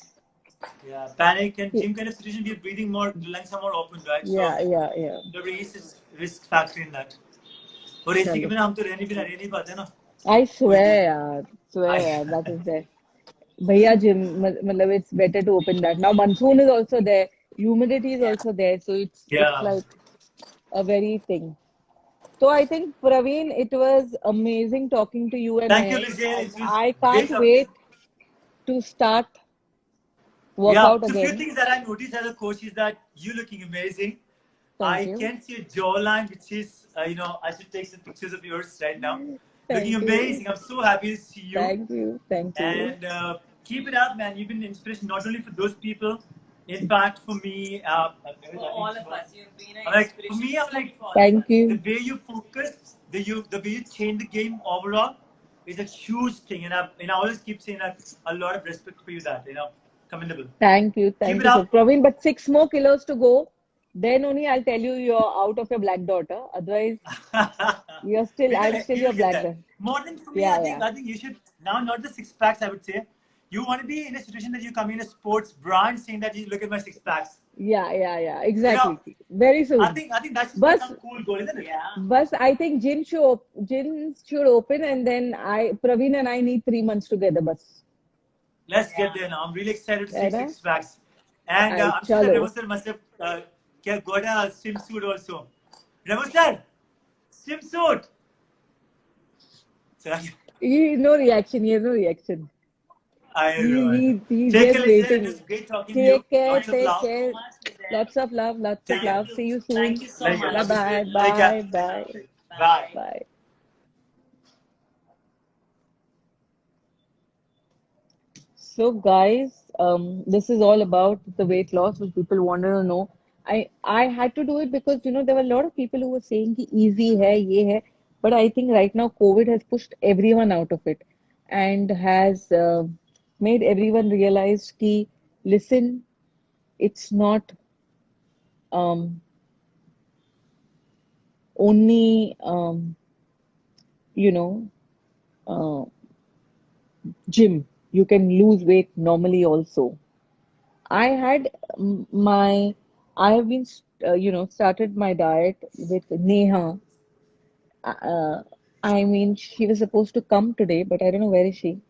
Yeah, panic and Ye- gym kind of situation, we're breathing more, lungs are more open, right? So Yeah, yeah, yeah. there is risk factor in that. और AC के Chalo. बिना हम तो रह नहीं पाते ना I कोई भी. swear, yaar, swear, I yaar, that is there. Bhaiya gym, matlab it's better to open that. Now monsoon is also there, humidity is Yeah. also there, so it's yeah. like a very thing. So I think Praveen, it was amazing talking to you and Thank you, Lizelle. and It was I great can't talking. wait to start Yeah, workout so few again. things that I noticed as a coach is that you looking amazing. Thank I you. can see a jawline, which is, I should take some pictures of yours right now. Looking Thank you. amazing. I'm so happy to see you. Thank you. Thank you. And keep it up, man. You've been an inspiration not only for those people, in fact, for me. For all of us, you've been I'm an like, for inspiration me, I'm like, for all of Thank us. the you. way you focus, the way you change the game overall is a huge thing. And I always keep saying that a lot of respect for you that, commendable. Thank you. Keep Thank it you, so up. Praveen. But 6 more kilos to go. Then only I'll tell you you're out of your black daughter. Otherwise, I'm still We your will get black there. daughter. More than for me, Yeah, yeah. I think you should now not the six packs. I would say you want to be in a situation that you come in a sports brand saying that you look at my six packs. Yeah, yeah, yeah. You know, Exactly. Very soon. I think that should be Bus, some cool goal, isn't it? Yeah. bus, I think gym should open and then Praveen and I need 3 months together, bus. Let's Yeah. get there now. I'm really excited to see Right? Huh? six packs, and I I'm sure that Remo chalo. sir must have got a swimsuit also. Remo sir, swimsuit. So, No reaction. He has no reaction. I know, He, I know. he, he's Take care, just Lizelle. It was waiting. great talking to you. Take care. Lots of Thank you Take love. so care. much, Lizelle. Lots of love. Lots of Take care. love. Thank See you. you Thank soon. you so Pleasure. much. Bye Love you. bye. Take Love. care. Bye. Bye. Love. Bye. Bye. Bye. So, guys, this is all about the weight loss, which people wanted to know. I had to do it because there were a lot of people who were saying कि easy hai, ye hai. But I think right now COVID has pushed everyone out of it and has made everyone realize कि listen, it's not um, only you know uh, gym. You can lose weight normally also. I had I have been, started my diet with Neha. Uh, I mean, she was supposed to come today, but I don't know where is she.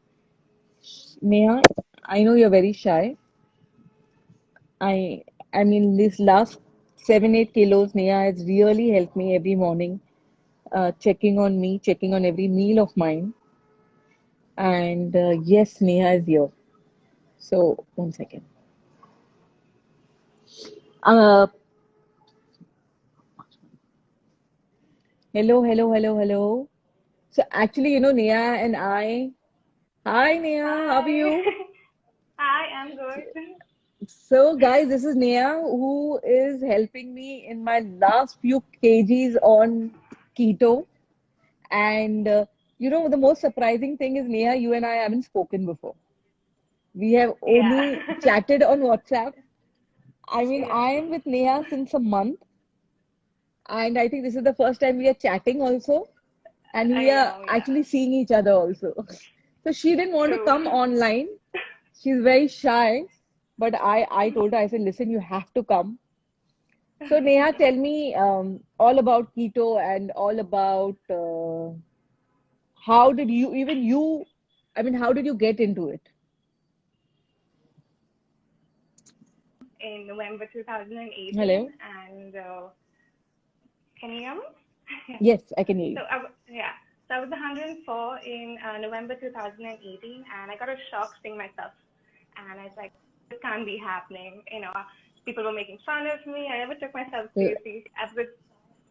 Neha, I know you're very shy. I, I mean, this last 7, 8 kilos, Neha has really helped me every morning, checking on me, checking on every meal of mine. And yes, Neha is here. So, one second. Uh, Hello, hello, hello, hello. So actually, Neha and I. Hi, Neha. How are Hi. you? Hi, I'm good. So, guys, this is Neha who is helping me in my last few kgs on keto. And the most surprising thing is, Neha, you and I haven't spoken before. We have Yeah. only chatted on WhatsApp. I mean, Yeah. I am with Neha since a month, and I think this is the first time we are chatting also, and we I are know, actually yeah. seeing each other also. So she didn't want to True. come online. She's very shy, but I told her, I said, listen, you have to come. So Neha, tell me all about keto and all about how did you even you, I mean, how did you get into it? In November 2018, Hello? and can you hear me? Yeah. Yes, I can hear you. Yeah. So I was 104 in November 2018, and I got a shock seeing myself. And I was like, this can't be happening. People were making fun of me. I never took myself Uh, seriously.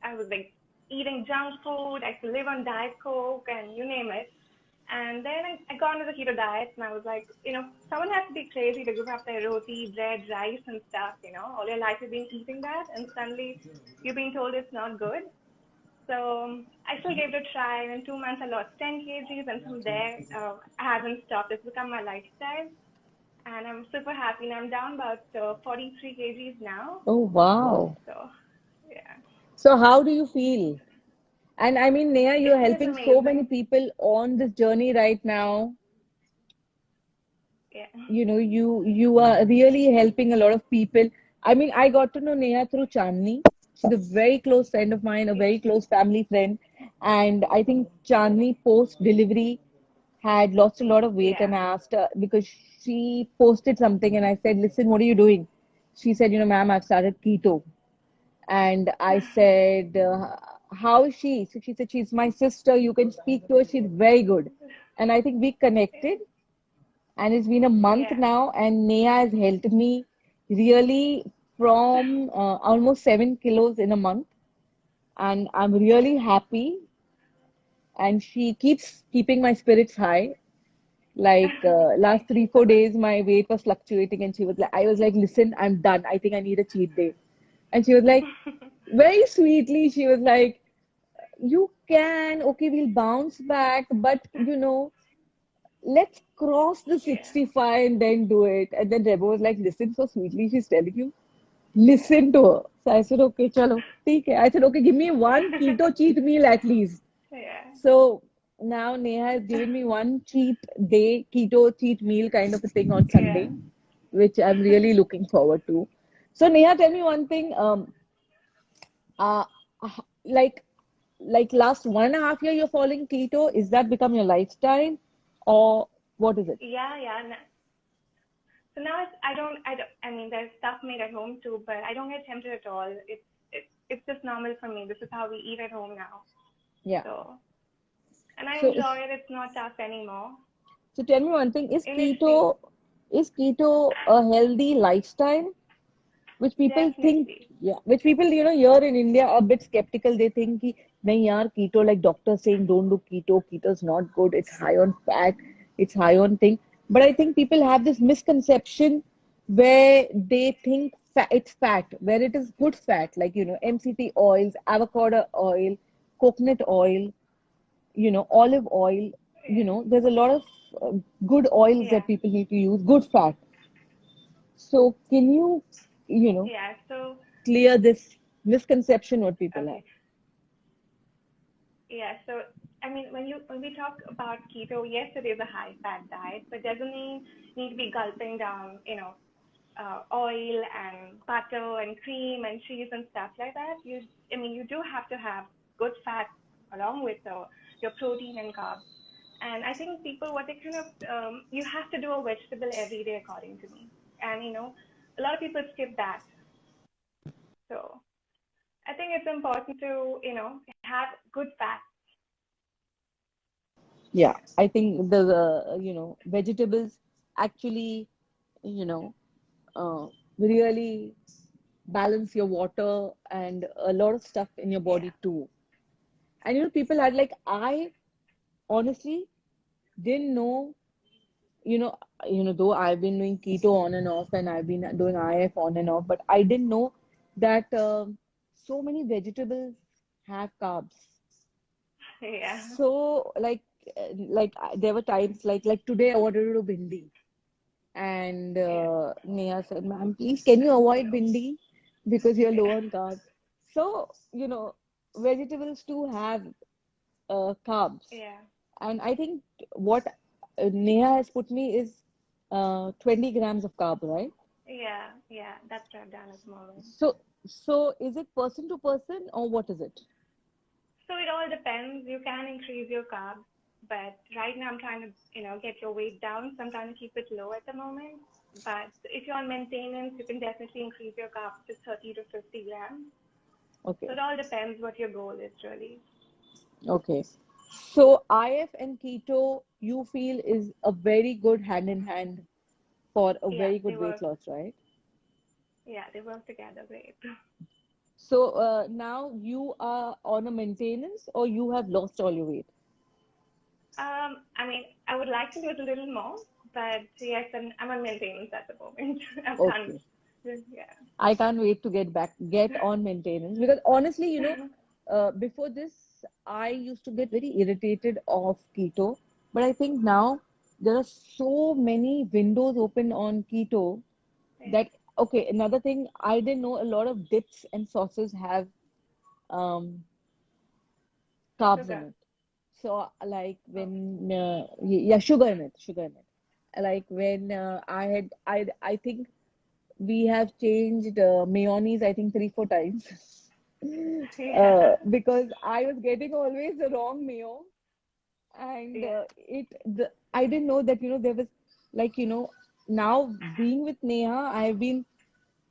I was like eating junk food. I could live on Diet Coke and you name it. And then I got into the keto diet, and I was like, someone has to be crazy to give up their roti, bread, rice, and stuff. All your life you've been eating that, and suddenly you're being told it's not good. So I still gave it a try, and in 2 months I lost 10 kgs, and from there I haven't stopped. It's become my lifestyle, and I'm super happy. Now I'm down about 43 kgs now. oh, wow. So yeah, So how do you feel? And I mean, Neha, it you're feels helping so many amazing. people on this journey right now. Yeah, You are really helping a lot of people. I mean, I got to know Neha through Chandni. She's a very close friend of mine, a very close family friend. And I think Chandni post delivery had lost a lot of weight, yeah, and I asked her because she posted something and I said, listen, what are you doing? She said, ma'am, I've started keto. And I said, how is she? So she said, she's my sister. You can speak to her. She's very good. And I think we connected, and it's been a month yeah. now, and Neha has helped me really from almost 7 kilos in a month, and I'm really happy. And she keeps keeping my spirits high. Like last Thank three, you so four much. days, my weight was fluctuating, and I was like, listen, I'm done. I think I need a cheat day. And she was like, very sweetly, she was like, you can, okay, we'll bounce back, but let's cross the Yeah. 65 and then do it. And then Rebo was like, listen, so sweetly, she's telling you, listen to her. So I said, okay, chalo, theek hai. I said, okay, give me one keto cheat meal at least. Yeah. So now Neha has given me one cheat day, keto cheat meal kind of a thing on Yeah. Sunday, which I'm really looking forward to. So Neha, tell me one thing. Uh, like last 1.5 year you're following keto. Is that become your lifestyle, or what is it? Yeah, yeah. So now I mean, there's stuff made at home too, but I don't get tempted at all. It's just normal for me. This is how we eat at home now. Yeah. So, and I So, enjoy it. It's not tough anymore. so tell me one thing: Initially, is keto a healthy lifestyle? Which people think, definitely. yeah, which people here in India are a bit skeptical. They think कि नहीं यार keto, like doctors saying don't do keto. Keto is not good. It's high on fat. It's high on thing. But I think people have this misconception where they think it's fat, where it is good fat, like MCT oils, avocado oil, coconut oil, olive oil. There's a lot of good oils Yeah, that people need to use, good fat. So can you know, yeah. So, clear this misconception what people have? okay, yeah. So, I mean, when we talk about keto, yes, it is a high fat diet, but doesn't mean you need to be gulping down, oil and butter and cream and cheese and stuff like that. I mean, you do have to have good fat along with your protein and carbs. And I think people, what they kind of, you have to do a vegetable every day, according to me. And a lot of people skip that. So I think it's important to, have good fat. Yeah, I think the vegetables actually you know uh, really balance your water and a lot of stuff in your Yeah, body too. And people had like, I honestly didn't know, you know, though I've been doing keto on and off, and I've been doing IF on and off, but I didn't know that so many vegetables have carbs. Yeah. So there were times like today I wanted to do bindi, and Yeah. Neha said, "Ma'am, please can you avoid bindi because you're low on carbs." So vegetables too have carbs, Yeah. and I think what Neha has put me is 20 grams of carb, right? Yeah. Yeah. That's what I've done at the moment. So is it person to person or what is it? So it all depends. You can increase your carbs, but right now I'm trying to, get your weight down. So I'm trying to keep it low at the moment. But if you're on maintenance, you can definitely increase your carbs to 30 to 50 grams. So Okay, it all depends what your goal is really. okay. So IF and keto, you feel is a very good hand in hand for a Yeah, very good weight loss, right? they work together great. So now you are on a maintenance or you have lost all your weight? I mean, I would like to lose a little more, but yes, I'm on maintenance at the moment. I can't, Okay. yeah. I can't wait to get on maintenance because honestly, before this, I used to get very irritated of keto, but I think now there are so many windows open on keto Yeah, that okay. Another thing, I didn't know a lot of dips and sauces have um, carbs in sugar. it. So like Oh, when yeah, sugar in it. Like when I think we have changed mayonnaise, I think 3 4 times. yeah, Because I was getting always the wrong mayo, and yeah, I didn't know that there was like now being with Neha, I've been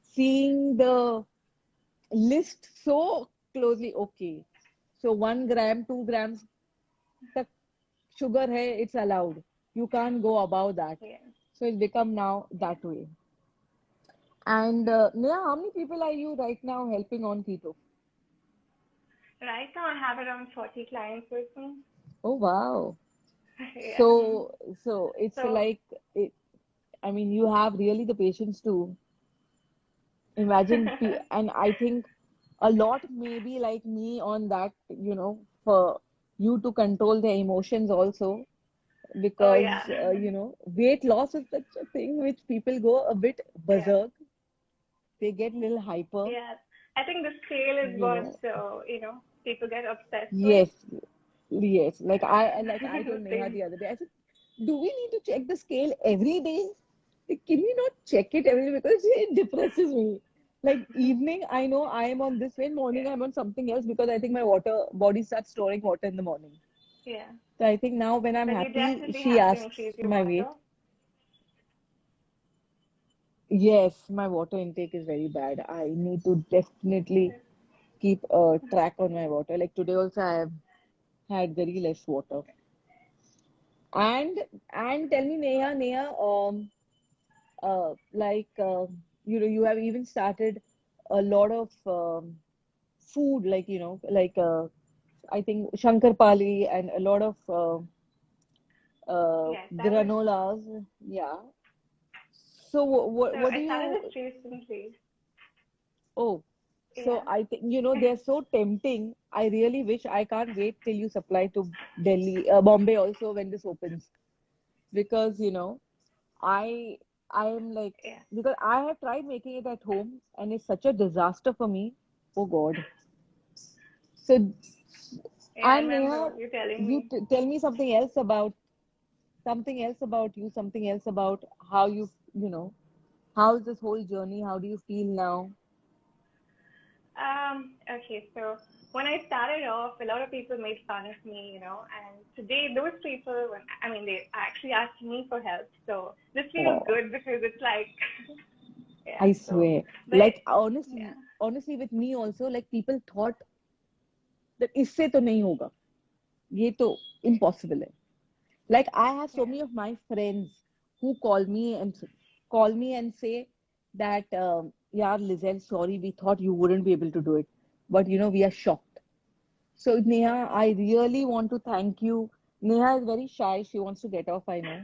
seeing the list so closely. Okay, so 1 gram, 2 grams tak sugar hai, it's allowed. You can't go above that. yeah. So it's become now that way. And Neha, how many people are you right now helping on keto? Right now I have around 40 clients with me. Oh wow. Yeah. So it's So, like it, I mean you have really the patience to imagine and I think a lot maybe like me on that, for you to control the emotions also oh yeah. because weight loss is such a thing which people go a bit Yeah. berserk. They get a little hyper, Yeah. I think the scale is you what, know. people get obsessed with. Yes, yes. Like I told Neha They, the other day, I said, do we need to check the scale every day? Like, can we not check it every day because it depresses me. Like evening, I know I am on this way. Morning, yeah. I'm on something else because I think my water body starts storing water in the morning. Yeah. So I think now when I'm But you happy, definitely she have to asks increase your my water. weight. Yes, my water intake is very bad. I need to definitely keep a track on my water. Like today also, I have had very less water. And tell me, Neha, like you have even started a lot of food, like I think Shankarpali and a lot of Yes, that was, granolas. Yeah. So so what do I started you? this recently. Oh, so Yeah. I think they're so tempting. I really wish I can't wait till you supply to Delhi, Bombay also when this opens because I I am like Yeah. because I have tried making it at home and it's such a disaster for me. Oh God. So Yeah, I and remember Neha, you telling you me. tell me something else about you, something else about how how is this whole journey? How do you feel now? Okay, so when I started off, a lot of people made fun of me, and today those people, I mean, they actually asked me for help. So this feels Oh, good because it's like, yeah, I so, swear. but Like yeah, honestly with me also, like people thought that इससे तो नहीं होगा. ये तो impossible है. Like I have so yeah. many of my friends who call me and say that yeah, Lizelle, sorry, we thought you wouldn't be able to do it, but we are shocked. So Neha, I really want to thank you. Neha is very shy. She wants to get off, I know.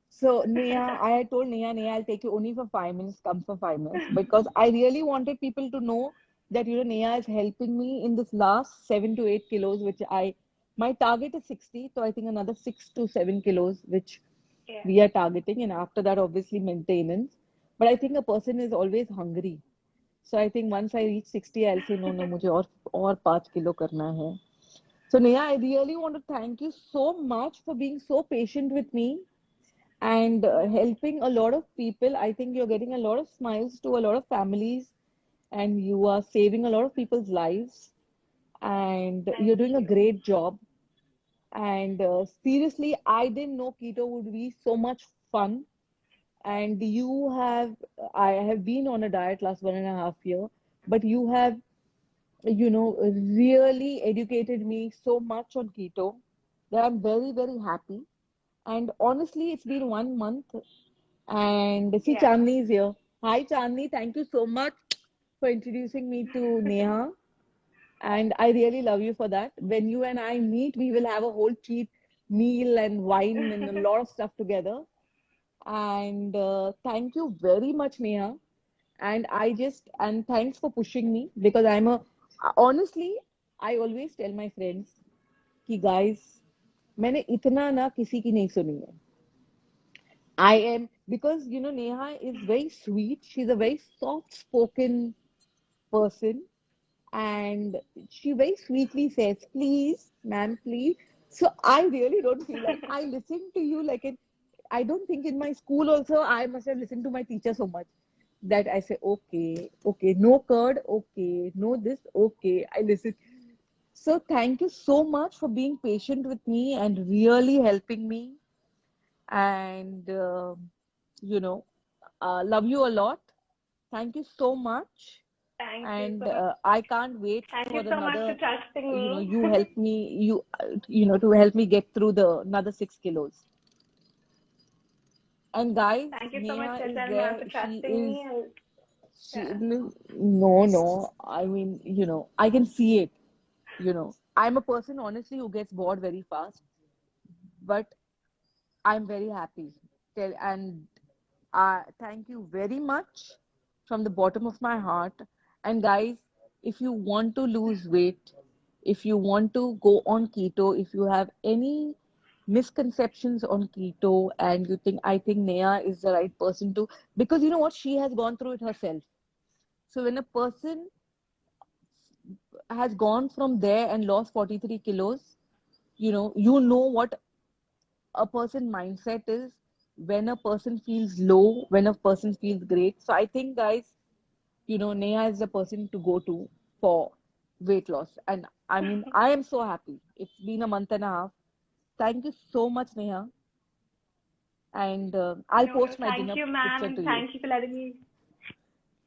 So Neha, I had told Neha, I'll take you only for 5 minutes, come for 5 minutes, because I really wanted people to know that, Neha is helping me in this last 7 to 8 kilos, my target is 60. So I think another 6 to 7 kilos, which Yeah. we are targeting. And after that, obviously maintenance. But I think a person is always hungry. So I think once I reach 60, I'll say, no, no, मुझे और 5 kilo करना है. So Neha, I really want to thank you so much for being so patient with me and helping a lot of people. I think you're getting a lot of smiles to a lot of families and you are saving a lot of people's lives and you're Thank doing a you. great job. And seriously, I didn't know keto would be so much fun. And I have been on a diet last 1.5 year, but you have, really educated me so much on keto that I'm very, very happy. And honestly, it's been 1 month. And see, Yeah. Chandni is here. Hi, Chandni. Thank you so much for introducing me to Neha. And I really love you for that. When you and I meet, we will have a whole cheap meal and wine and a lot of stuff together. And thank you very much, Neha. And thanks for pushing me because honestly, I always tell my friends कि guys, मैंने इतना ना किसी की नहीं सुनी है. I am, because Neha is very sweet. She's a very soft spoken person, and she very sweetly says, please, ma'am, please. So I really don't feel like I listen to you I don't think in my school also I must have listened to my teacher so much that I say, okay, okay, no curd, okay, no this, okay, I listen. So thank you so much for being patient with me and really helping me. And, you know, love you a lot. Thank you so much. Thank you And so much. I can't wait Thank for you so much for another, trusting me. you help me, to help me get through the another 6 kilos. And guys, Thank you so much, Neha is Lizelle ma'am, there. for trusting me. And yeah. No, no. I mean, I can see it. I'm a person, honestly, who gets bored very fast, but I'm very happy. And thank you very much from the bottom of my heart. And guys, if you want to lose weight, if you want to go on keto, if you have any misconceptions on keto and you think, I think Neha is the right person to, because you know what? She has gone through it herself. So when a person has gone from there and lost 43 kilos, you know what a person mindset is when a person feels low, when a person feels great. So I think, guys, Neha is the person to go to for weight loss. And I mean, I am so happy. It's been a month and a half. Thank you so much, Neha. And I'll No, no, post my thank dinner you, ma'am, picture and to you. thank you for letting me.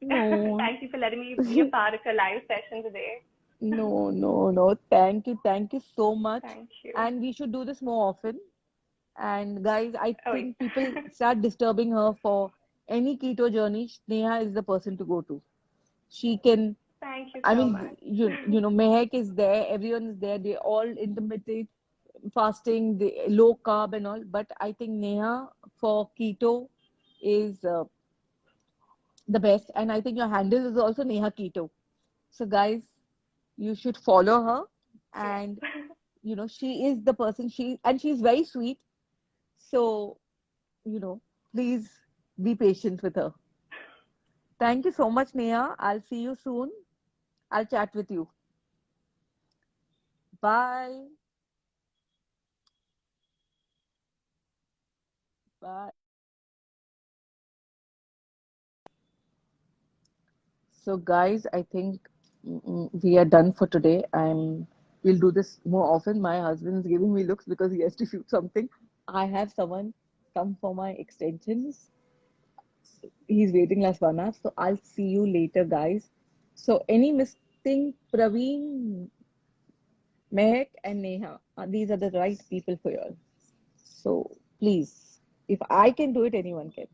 No, Thank you for letting me be a part of your live session today. no, no, no. Thank you. Thank you so much. Thank you. And we should do this more often. And guys, I Oh, think people start disturbing her for any keto journey. Neha is the person to go to. She can, thank you I so mean, much. Mehak is there, everyone is there. They all intermittent fasting, the low carb and all. But I think Neha for keto is the best. And I think your handle is also Neha Keto. So guys, you should follow her. And Yeah. she is the person. She's very sweet. So you know, please be patient with her. Thank you so much, Neha. I'll see you soon. I'll chat with you. Bye. Bye. So, guys, I think we are done for today. We'll do this more often. My husband's giving me looks because he has to shoot something. I have someone come for my extensions. He's waiting last 1 hour. So I'll see you later, guys. So any missing Praveen, Mehak, and Neha, these are the right people for you all. So please, if I can do it, anyone can.